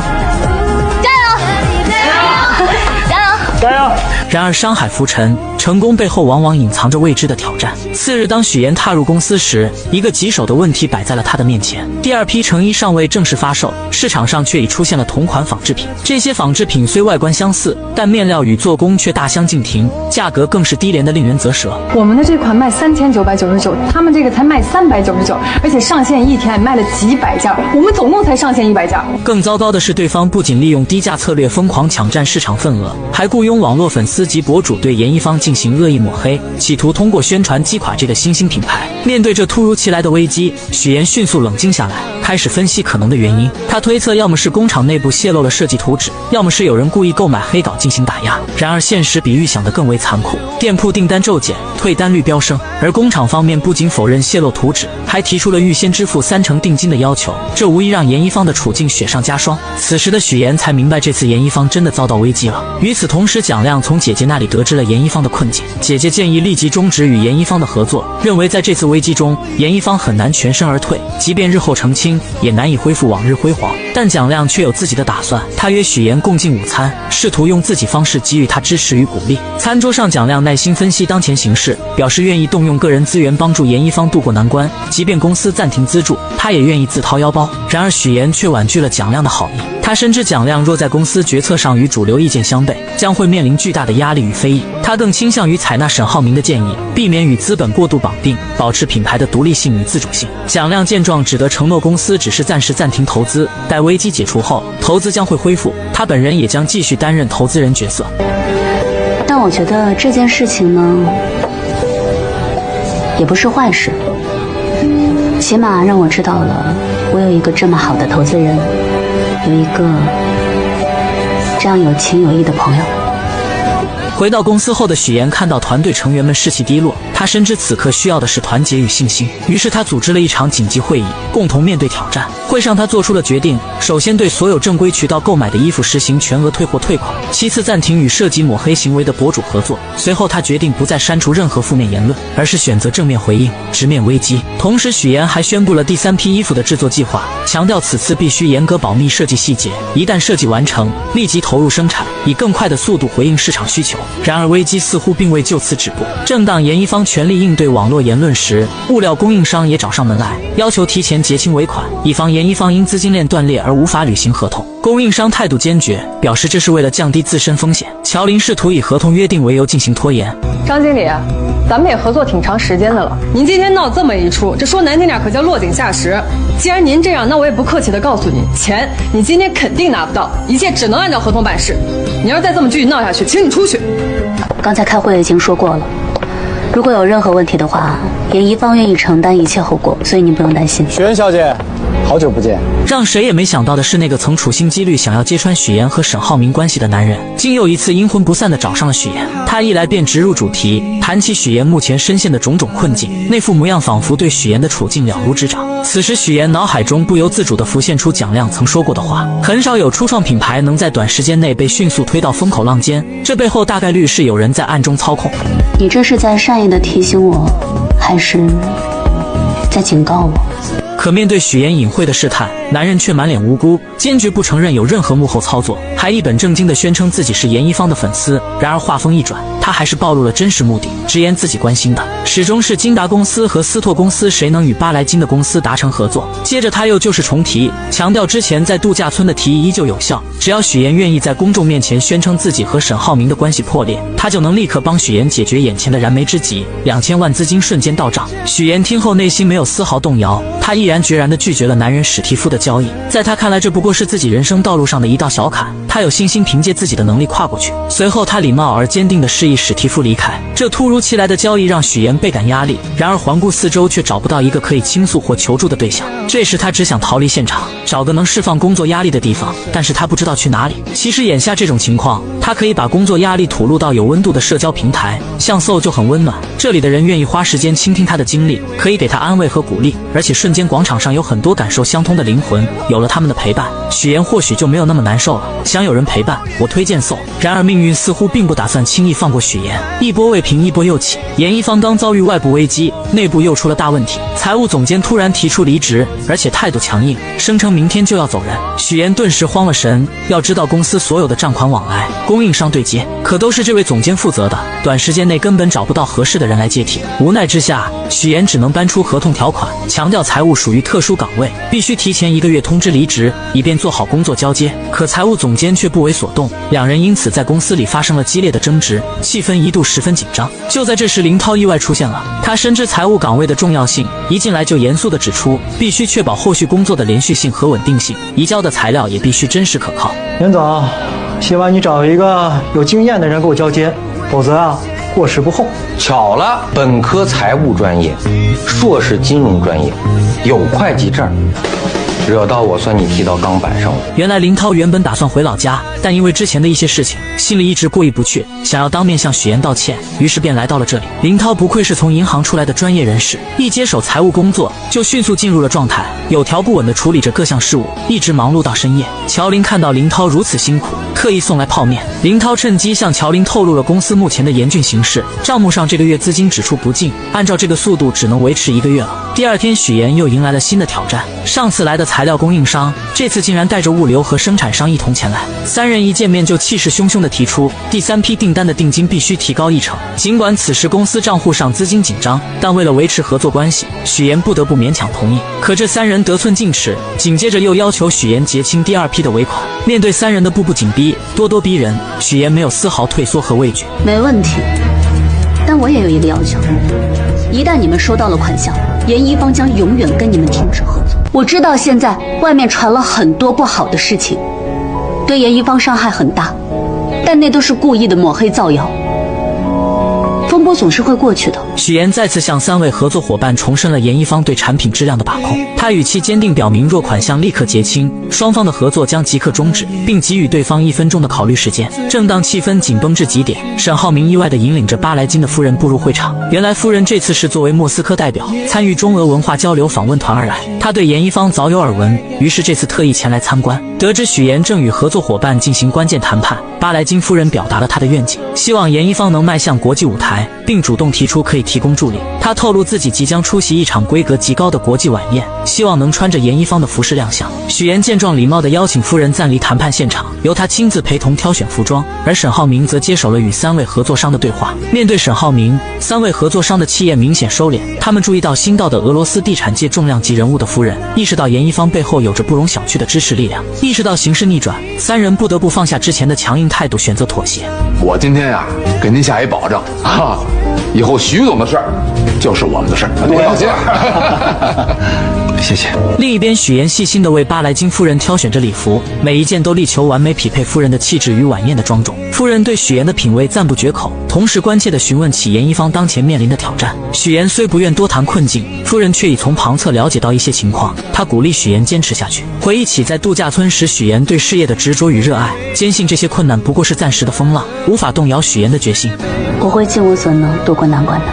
加油！然而山海浮沉，成功背后往往隐藏着未知的挑战。次日，当许妍踏入公司时，一个棘手的问题摆在了她的面前。第二批成衣尚未正式发售，市场上却已出现了同款仿制品。这些仿制品虽外观相似，但面料与做工却大相径庭，价格更是低廉的令人啧舌。我们的这款卖3999，他们这个才卖399，而且上线一天卖了几百件，我们总共才上线100件。更糟糕的是，对方不仅利用低价策略疯狂抢占市场份额，还雇佣网络粉丝及博主对严一方进行恶意抹黑，企图通过宣传击垮这个新兴品牌。面对这突如其来的危机，许妍迅速冷静下来，开始分析可能的原因。他推测，要么是工厂内部泄露了设计图纸，要么是有人故意购买黑稿进行打压。然而现实比预想的更为残酷，店铺订单骤减，退单率飙升，而工厂方面不仅否认泄露图纸，还提出了预先支付30%定金的要求，这无疑让严一方的处境雪上加霜。此时的许妍才明白，这次严一方真的遭到危机了。与此同时，蒋亮从姐姐那里得知了严一方的困境，姐姐建议立即终止与严一方的合作，认为在这次危机中，严一方很难全身而退，即便日后澄清，也难以恢复往日辉煌。但蒋亮却有自己的打算，他约许妍共进午餐，试图用自己方式给予她支持与鼓励。餐桌上，蒋亮耐心分析当前形势，表示愿意动用个人资源帮助严一方渡过难关，即便公司暂停资助，他也愿意自掏腰包。然而许妍却婉拒了蒋亮的好意，他深知蒋亮若在公司决策上与主流意见相悖，将会面临巨大的压力与非议。他更倾向于采纳沈浩明的建议，避免与资本过度绑定，保持品牌的独立性与自主性。蒋亮见状，只得承诺公司只是暂时暂停投资，待危机解除后，投资将会恢复，他本人也将继续担任投资人角色。但我觉得这件事情呢，也不是坏事，起码让我知道了我有一个这么好的投资人，有一个这样有情有义的朋友。回到公司后的许妍看到团队成员们士气低落，她深知此刻需要的是团结与信心，于是她组织了一场紧急会议，共同面对挑战。会上她做出了决定，首先对所有正规渠道购买的衣服实行全额退货退款，其次暂停与涉及抹黑行为的博主合作。随后她决定不再删除任何负面言论，而是选择正面回应，直面危机。同时许妍还宣布了第3批衣服的制作计划，强调此次必须严格保密设计细节，一旦设计完成，立即投入生产，以更快的速度回应市场需求。然而危机似乎并未就此止步，正当严一方全力应对网络言论时，物料供应商也找上门来，要求提前结清尾款，以防严一方因资金链断裂而无法履行合同。供应商态度坚决，表示这是为了降低自身风险。乔林试图以合同约定为由进行拖延。张经理，咱们也合作挺长时间的了，您今天闹这么一出，这说难听点可叫落井下石。既然您这样，那我也不客气的告诉你，钱你今天肯定拿不到，一切只能按照合同办事。你要是再这么继续闹下去，请你出去。刚才开会已经说过了，如果有任何问题的话，严一方愿意承担一切后果，所以您不用担心。许妍小姐，好久不见。让谁也没想到的是，那个曾处心积虑想要揭穿许岩和沈浩明关系的男人，竟又一次阴魂不散地找上了许岩。他一来便直入主题，谈起许岩目前深陷的种种困境，那副模样仿佛对许岩的处境了如指掌。此时许岩脑海中不由自主地浮现出蒋亮曾说过的话：很少有初创品牌能在短时间内被迅速推到风口浪尖，这背后大概率是有人在暗中操控。你这是在善意的提醒我，还是在警告我？可面对许岩隐晦的试探，男人却满脸无辜，坚决不承认有任何幕后操作，还一本正经地宣称自己是严一方的粉丝。然而话锋一转，他还是暴露了真实目的，直言自己关心的始终是金达公司和思拓公司谁能与巴莱金的公司达成合作。接着他又就是重提，强调之前在度假村的提议依旧有效，只要许岩愿意在公众面前宣称自己和沈浩明的关系破裂，他就能立刻帮许岩解决眼前的燃眉之急。2000万资金瞬间到账，许岩听后内心没有丝毫动摇，他毅然决然地拒绝了男人史蒂夫的交易。在他看来，这不过是自己人生道路上的一道小坎，他有信心凭借自己的能力跨过去。随后他礼貌而坚定地示意史蒂夫离开。这突如其来的交易让许岩倍感压力，然而环顾四周却找不到一个可以倾诉或求助的对象。这时他只想逃离现场，找个能释放工作压力的地方，但是他不知道去哪里。其实眼下这种情况，他可以把工作压力吐露到有温度的社交平台，像 SO 就很温暖，这里的人愿意花时间倾听他的经历，可以给他安慰和鼓励，而且瞬间广场上有很多感受相通的灵魂，有了他们的陪伴，许岩或许就没有那么难受了。想有人陪伴，我推荐 SO。然而命运似乎并不打算轻易放过许岩，一波未平一波又起。严一方刚遭遇外部危机，内部又出了大问题，财务总监突然提出离职，而且态度强硬，声称明天就要走人。许岩顿时慌了神，要知道公司所有的账款往来、供应商对接，可都是这位总监负责的，短时间内根本找不到合适的人来接替。无奈之下，许岩只能搬出合同条款，强调财务属于特殊岗位，必须提前1个月通知离职，以便做好工作交接。可财务总监却不为所动，两人因此在公司里发生了激烈的争执，气氛一度十分紧张。就在这时，林涛意外出现了，他深知财务岗位的重要性，一进来就严肃地指出，必须确保后续工作的连续性和稳定性，移交的材料也必须真实可靠。严总，希望你找一个有经验的人给我交接，否则啊，过时不候。巧了，本科财务专业，硕士金融专业，有会计证，惹到我算你踢到钢板上了。原来林涛原本打算回老家，但因为之前的一些事情，心里一直过意不去，想要当面向许岩道歉，于是便来到了这里。林涛不愧是从银行出来的专业人士，一接手财务工作就迅速进入了状态，有条不紊地处理着各项事务，一直忙碌到深夜。乔林看到林涛如此辛苦，特意送来泡面。林涛趁机向乔林透露了公司目前的严峻形势，账目上这个月资金只出不进，按照这个速度只能维持1个月了。第二天，许岩又迎来了新的挑战，上次来的材料供应商，这次竟然带着物流和生产商一同前来。三人一见面就气势汹汹地提出，第3批订单的定金必须提高1成。尽管此时公司账户上资金紧张，但为了维持合作关系，许岩不得不勉强同意。可这三人得寸进尺，紧接着又要求许岩结清第2批的尾款。面对三人的步步紧逼、咄咄逼人，许岩没有丝毫退缩和畏惧。没问题，但我也有一个要求，一旦你们收到了款项，严一方将永远跟你们停止合作。我知道现在外面传了很多不好的事情，对严一方伤害很大，但那都是故意的抹黑造谣，风波总是会过去的。许岩再次向3位合作伙伴重申了严一方对产品质量的把控，他语气坚定表明，若款项立刻结清，双方的合作将即刻终止，并给予对方1分钟的考虑时间。正当气氛紧绷至极点，沈浩明意外地引领着巴莱金的夫人步入会场。原来夫人这次是作为莫斯科代表参与中俄文化交流访问团而来，他对严一方早有耳闻，于是这次特意前来参观。得知许岩正与合作伙伴进行关键谈判，巴莱金夫人表达了她的愿景，希望严一方能迈向国际舞台，并主动提出可以提供助力。他透露自己即将出席一场规格极高的国际晚宴，希望能穿着严一方的服饰亮相。许岩见状，礼貌地邀请夫人暂离谈判现场，由他亲自陪同挑选服装，而沈浩明则接手了与3位合作商的对话。面对沈浩明，3位合作商的气焰明显收敛，他们注意到新到的俄罗斯地产界重量级人物的夫人，意识到严一方背后有着不容小觑的支持力量。意识到形势逆转，3人不得不放下之前的强硬态度，选择妥协。我今天呀，给您下一保证啊，以后徐总的事儿就是我们的事儿，多放心。谢谢。另一边，许岩细心地为巴莱金夫人挑选着礼服，每一件都力求完美匹配夫人的气质与晚宴的庄重。夫人对许岩的品味赞不绝口，同时关切地询问起严一方当前面临的挑战。许岩虽不愿多谈困境，夫人却已从旁侧了解到一些情况，她鼓励许岩坚持下去。回忆起在度假村时许岩对事业的执着与热爱，坚信这些困难不过是暂时的风浪，无法动摇许岩的决心。我会尽我所能渡过难关的。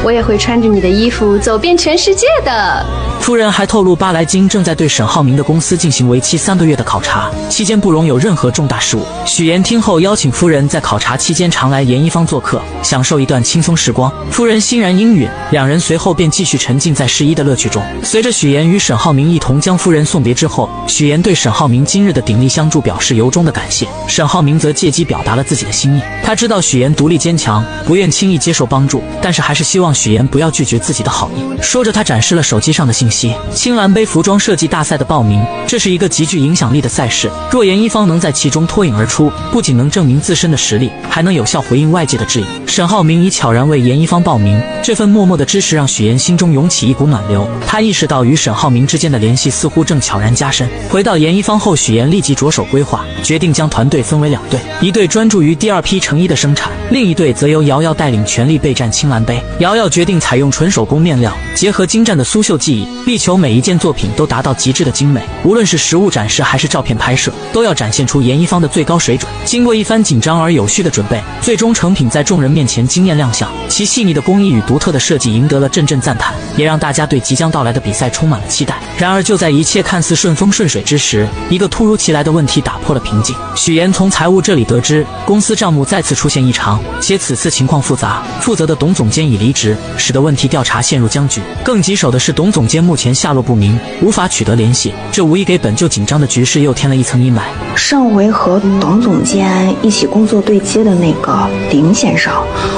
我也会穿着你的衣服走遍全世界的。夫人还透露，巴莱金正在对沈浩明的公司进行为期3个月的考察，期间不容有任何重大事务。许岩听后邀请夫人在考察期间常来严一方做客，享受一段轻松时光。夫人欣然应允，两人随后便继续沉浸在试衣的乐趣中。随着许岩与沈浩明一同将夫人送别之后，许岩对沈浩明今日的鼎力相助表示由衷的感谢，沈浩明则借机表达了自己的心意。他知道许岩独立坚强，不愿轻易接受帮助，但是还是希望许岩不要拒绝自己的好意。说着，他展示了手机上的信息：青蓝杯服装设计大赛的报名。这是一个极具影响力的赛事，若严一方能在其中脱颖而出，不仅能证明自身的实力，还能有效回应外界的质疑。沈浩明已悄然为严一方报名，这份默默的支持让许岩心中涌起一股暖流。他意识到与沈浩明之间的联系似乎正悄然加深。回到严一方后，许岩立即着手规划，决定将团队分为2队，一队专注于第2批成衣的生产，另一队则由瑶瑶带领全力备战青蓝杯。瑶瑶决定采用纯手工面料，结合精湛的苏绣技艺，力求每一件作品都达到极致的精美，无论是实物展示还是照片拍摄，都要展现出严一方的最高水准。经过一番紧张而有序的准备，最终成品在众人面前惊艳亮相。其细腻的工艺与独特的设计赢得了阵阵赞叹，也让大家对即将到来的比赛充满了期待。然而就在一切看似顺风顺水之时，一个突如其来的问题打破了平静。许岩从财务这里得知，公司账目再次出现异常，且此次情况复杂，负责的董总监已离职，使得问题调查陷入僵局。更棘手的是，董总监目前下落不明，无法取得联系，这无疑给本就紧张的局势又添了一层阴霾。上回和董总监一起工作对接的那个林先生，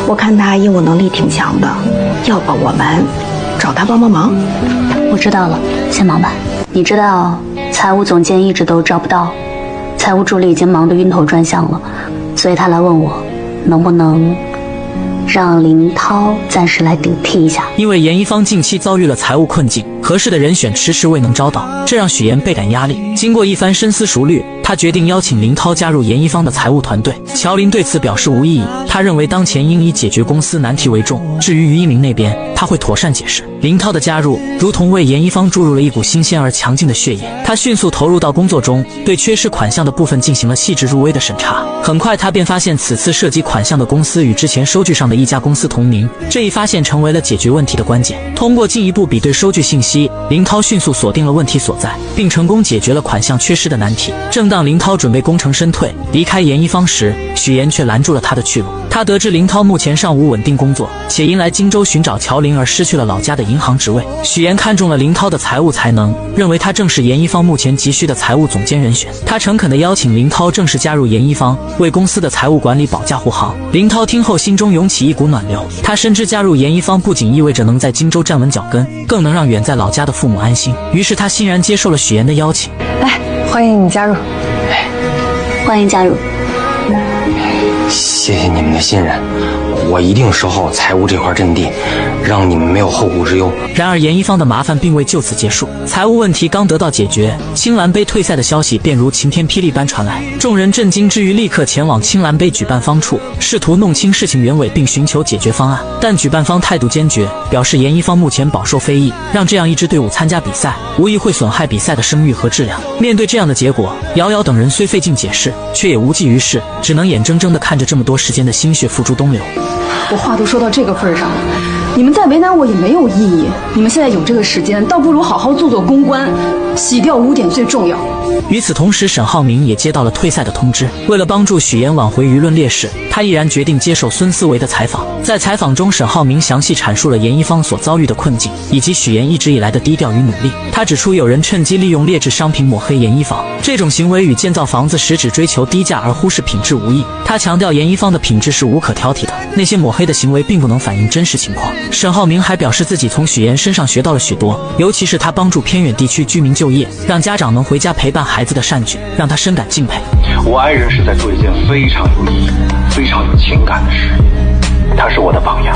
我看他业务能力挺强的，要不我们找他帮帮忙？我知道了，先忙吧。你知道财务总监一直都招不到，财务助理已经忙得晕头转向了，所以他来问我能不能让林涛暂时来顶替一下。因为严一方近期遭遇了财务困境，合适的人选迟迟未能招到，这让许岩倍感压力。经过一番深思熟虑，他决定邀请林涛加入严一方的财务团队。乔林对此表示无异议，他认为当前应以解决公司难题为重，至于于一鸣那边，他会妥善解释。林涛的加入如同为严一方注入了一股新鲜而强劲的血液，他迅速投入到工作中，对缺失款项的部分进行了细致入微的审查。很快他便发现此次涉及款项的公司与之前收据上的一家公司同名，这一发现成为了解决问题的关键。通过进一步比对收据信息，林涛迅速锁定了问题所在，并成功解决了款项缺失的难题。正当林涛准备功成身退离开严一方时，许岩却拦住了他的去路。他得知林涛目前尚无稳定工作，且因来荆州寻找乔林而失去了老家的银行职位。许岩看中了林涛的财务才能，认为他正是严一方目前急需的财务总监人选。他诚恳地邀请林涛正式加入严一方，为公司的财务管理保驾护航。林涛听后心中涌起一股暖流，他深知加入严一方不仅意味着能在荆州站稳脚跟，更能让远在老家的父母安心。于是他欣然接受了许岩的邀请。来，欢迎你加入。欢迎加入。谢谢你们的信任，我一定守好财务这块阵地，让你们没有后顾之忧。然而严一方的麻烦并未就此结束，财务问题刚得到解决，青蓝杯退赛的消息便如晴天霹雳般传来。众人震惊之余，立刻前往青蓝杯举办方处，试图弄清事情原委并寻求解决方案。但举办方态度坚决，表示严一方目前饱受非议，让这样一支队伍参加比赛，无疑会损害比赛的声誉和质量。面对这样的结果，瑶瑶等人虽费劲解释，却也无济于事，只能眼睁睁地看着这么多时间的心血付诸东流。我话都说到这个份上了，你们再为难我也没有意义。你们现在有这个时间，倒不如好好做做公关，洗掉污点最重要。与此同时，沈浩明也接到了退赛的通知。为了帮助许岩挽回舆论劣势，他毅然决定接受孙思维的采访。在采访中，沈浩明详细阐述了严一方所遭遇的困境，以及许岩一直以来的低调与努力。他指出，有人趁机利用劣质商品抹黑严一方，这种行为与建造房子时只追求低价而忽视品质无异。他强调，严一方的品质是无可挑剔的，那些抹黑的行为并不能反映真实情况。沈浩明还表示，自己从许岩身上学到了许多，尤其是他帮助偏远地区居民就业，让家长能回家陪伴孩子的善举，让他深感敬佩。我爱人是在做一件非常有意义、非常有情感的事，他是我的榜样。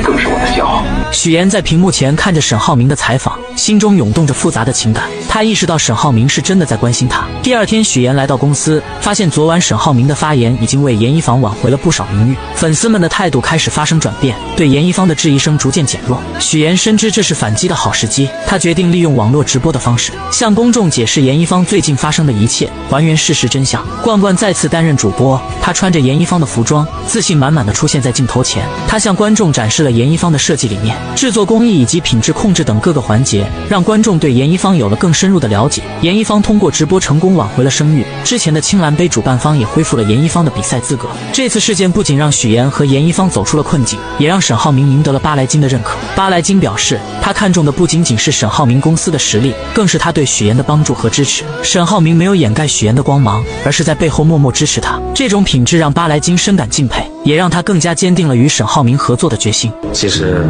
各更是我的骄傲。许岩在屏幕前看着沈浩明的采访，心中涌动着复杂的情感。他意识到沈浩明是真的在关心他。第二天，许岩来到公司，发现昨晚沈浩明的发言已经为严一房挽回了不少名誉，粉丝们的态度开始发生转变，对严一方的质疑声逐渐减弱。许岩深知这是反击的好时机，他决定利用网络直播的方式，向公众解释严一方最近发生的一切，还原事实真相。冠冠再次担任主播，他穿着严一方的服装，自信满满的出现在镜头前。他向观众展示了严一方的设计理念、制作工艺以及品质控制等各个环节，让观众对严一方有了更深入的了解。严一方通过直播成功挽回了声誉，之前的青蓝杯主办方也恢复了严一方的比赛资格。这次事件不仅让许岩和严一方走出了困境，也让沈浩明赢得了巴莱金的认可。巴莱金表示，他看中的不仅仅是沈浩明公司的实力，更是他对许岩的帮助和支持。沈浩明没有掩盖许岩的光芒，而是在背后默默支持他，这种品质让巴莱金深感敬佩，也让他更加坚定了与沈浩明合作的决心。其实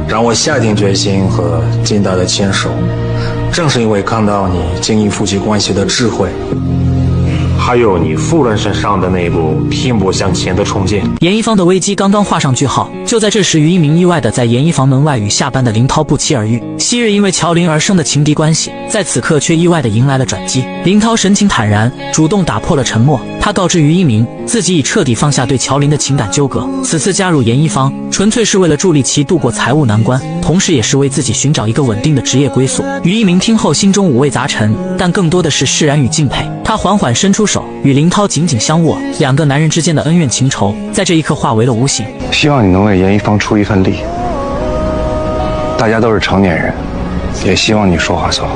让我下定决心和金大的牵手，正是因为看到你经营夫妻关系的智慧，还有你夫人身上的那部拼搏向前的冲劲。严一方的危机刚刚画上句号，就在这时，于一鸣意外地在严一房门外与下班的林涛不期而遇。昔日因为乔林而生的情敌关系，在此刻却意外地迎来了转机。林涛神情坦然，主动打破了沉默。他告知于一鸣，自己已彻底放下对乔林的情感纠葛，此次加入严一方，纯粹是为了助力其度过财务难关，同时也是为自己寻找一个稳定的职业归宿。于一鸣听后心中五味杂陈，但更多的是释然与敬佩。他缓缓伸出手，与林涛紧紧相握，两个男人之间的恩怨情仇，在这一刻化为了无形。希望你能为严一方出一份力。大家都是成年人，也希望你说话算话。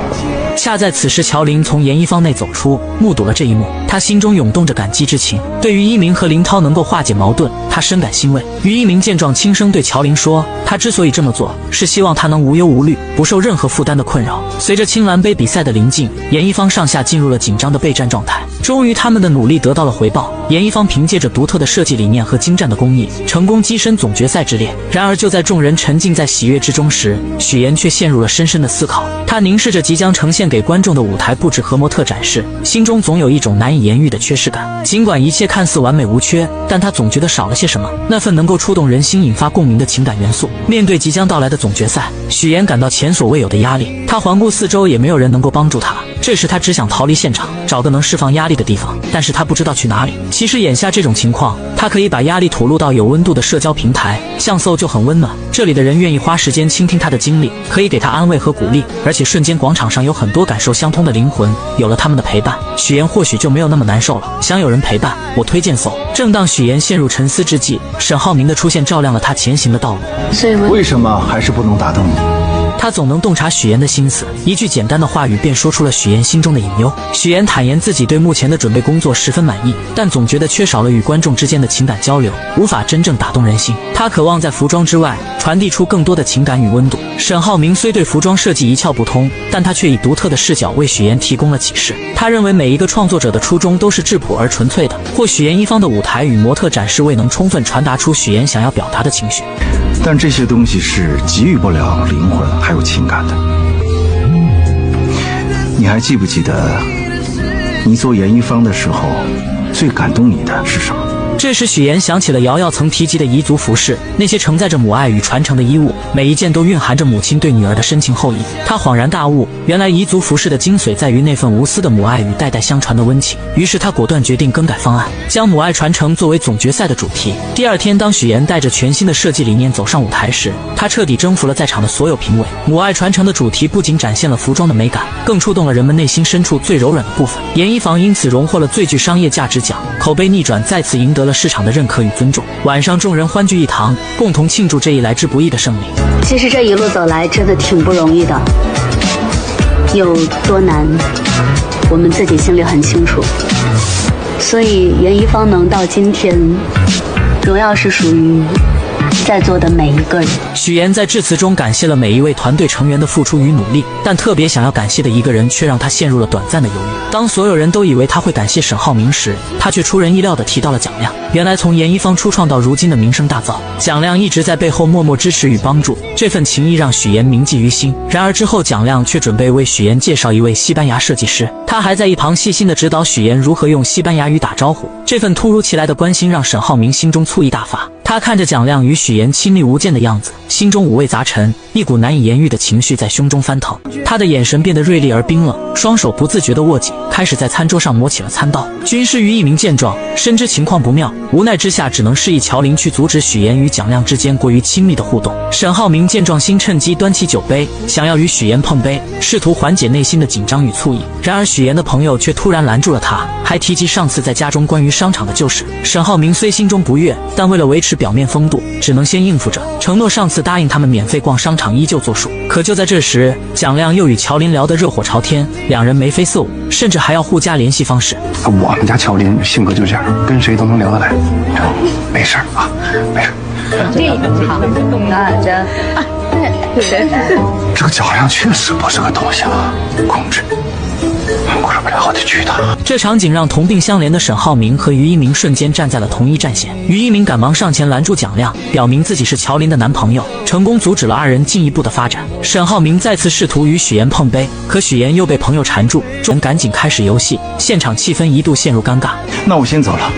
恰在此时，乔林从严一方内走出，目睹了这一幕，他心中涌动着感激之情。对于一鸣和林涛能够化解矛盾，他深感欣慰。于一鸣见状，轻声对乔林说，他之所以这么做，是希望他能无忧无虑，不受任何负担的困扰。随着青蓝杯比赛的临近，严一方上下进入了紧张的备战状态。终于，他们的努力得到了回报。严一方凭借着独特的设计理念和精湛的工艺，成功跻身总决赛之列。然而，就在众人沉浸在喜悦之中时，许岩却陷入了深深的思考。他凝视着即将呈现给观众的舞台布置和模特展示，心中总有一种难以言喻的缺失感。尽管一切看似完美无缺，但他总觉得少了些什么，那份能够触动人心、引发共鸣的情感元素。面对即将到来的总决赛，许岩感到前所未有的压力。他环顾四周，也没有人能够帮助他。这时他只想逃离现场，找个能释放压力的地方，但是他不知道去哪里。其实眼下这种情况，他可以把压力吐露到有温度的社交平台，像搜就很温暖，这里的人愿意花时间倾听他的经历，可以给他安慰和鼓励，而且瞬间广场上有很多感受相通的灵魂，有了他们的陪伴，许岩或许就没有那么难受了。想有人陪伴，我推荐搜。正当许岩陷入沉思之际，沈浩明的出现照亮了他前行的道路。所以为什么还是不能打动你？他总能洞察许岩的心思，一句简单的话语便说出了许岩心中的隐忧。许岩坦言自己对目前的准备工作十分满意，但总觉得缺少了与观众之间的情感交流，无法真正打动人心。他渴望在服装之外传递出更多的情感与温度。沈浩明虽对服装设计一窍不通，但他却以独特的视角为许岩提供了启示。他认为每一个创作者的初衷都是质朴而纯粹的，或许严一方的舞台与模特展示未能充分传达出许岩想要表达的情绪，但这些东西是给予不了灵魂还有情感的。你还记不记得你做严一方的时候，最感动你的是什么？这时许岩想起了瑶瑶曾提及的彝族服饰，那些承载着母爱与传承的衣物，每一件都蕴含着母亲对女儿的深情厚谊。他恍然大悟，原来彝族服饰的精髓在于那份无私的母爱与代代相传的温情。于是他果断决定更改方案，将母爱传承作为总决赛的主题。第二天，当许岩带着全新的设计理念走上舞台时，他彻底征服了在场的所有评委。母爱传承的主题不仅展现了服装的美感，更触动了人们内心深处最柔软的部分。严一房因此荣获了最具商业价值奖，口碑逆转，再次赢得了市场的认可与尊重。晚上众人欢聚一堂，共同庆祝这一来之不易的胜利。其实这一路走来真的挺不容易的，有多难我们自己心里很清楚。所以严一方能到今天，荣耀是属于在座的每一个人。许岩在致辞中感谢了每一位团队成员的付出与努力，但特别想要感谢的一个人却让他陷入了短暂的犹豫。当所有人都以为他会感谢沈浩明时，他却出人意料地提到了蒋亮。原来从严一方初创到如今的名声大噪，蒋亮一直在背后默默支持与帮助，这份情谊让许岩铭记于心。然而之后蒋亮却准备为许岩介绍一位西班牙设计师，他还在一旁细心地指导许岩如何用西班牙语打招呼。这份突如其来的关心让沈浩明心中醋意大发，他他看着蒋亮与许岩亲密无间的样子，心中五味杂陈，一股难以言喻的情绪在胸中翻腾。他的眼神变得锐利而冰冷，双手不自觉地握紧，开始在餐桌上磨起了餐刀。军师于一鸣见状，深知情况不妙，无奈之下只能示意乔林去阻止许岩与蒋亮之间过于亲密的互动。沈浩明见状，心趁机端起酒杯，想要与许岩碰杯，试图缓解内心的紧张与醋意。然而许岩的朋友却突然拦住了他，还提及上次在家中关于商场的旧事。沈浩明虽心中不悦，但为了维持表面风度，只能先应付着，承诺上次答应他们免费逛商场依旧作数。可就在这时，蒋亮又与乔林聊得热火朝天，两人眉飞色舞，甚至还要互加联系方式。我们家乔林性格就这样，跟谁都能聊得来，没事啊，没事。这一很好，那真。这个蒋亮确实不是个东西啊，控制不了，我得去他。这场景让同病相怜的沈浩明和于一鸣瞬间站在了同一战线。于一鸣赶忙上前拦住蒋亮，表明自己是乔林的男朋友，成功阻止了二人进一步的发展。沈浩明再次试图与许岩碰杯，可许岩又被朋友缠住，众人赶紧开始游戏，现场气氛一度陷入尴尬。那我先走了。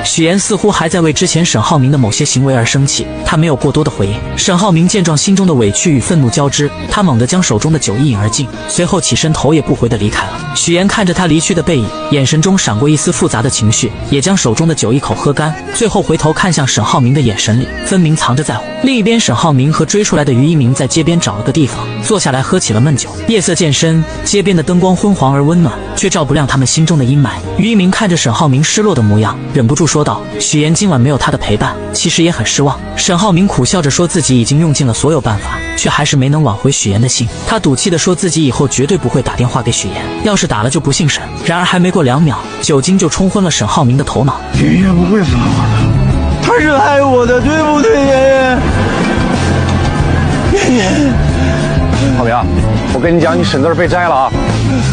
许岩似乎还在为之前沈浩明的某些行为而生气，他没有过多的回应。沈浩明见状，心中的委屈与愤怒交织，他猛地将手中的酒一饮而尽，随后起身头也不回地离开了。许岩看着他离去的背影，眼神中闪过一丝复杂的情绪，也将手中的酒一口喝干，最后回头看向沈浩明的眼神里分明藏着在乎。另一边，沈浩明和追出来的于一鸣在街边找了个地方坐下来喝起了闷酒。夜色渐深，街边的灯光昏黄而温暖，却照不亮他们心中的阴霾。于一鸣看着沈浩明失落的模样，忍不住说道：许岩今晚没有他的陪伴，其实也很失望。沈浩明苦笑着说自己已经用尽了所有办法，却还是没能挽回许岩的心。他赌气地说自己以后绝对不会打电话给许岩，要是打了就不姓沈。然而还没过2秒，酒精就冲昏了沈浩明的头脑。妍妍不会死我的，她是爱我的，对不对，妍妍？妍妍，浩明，我跟你讲，你沈字被摘了啊！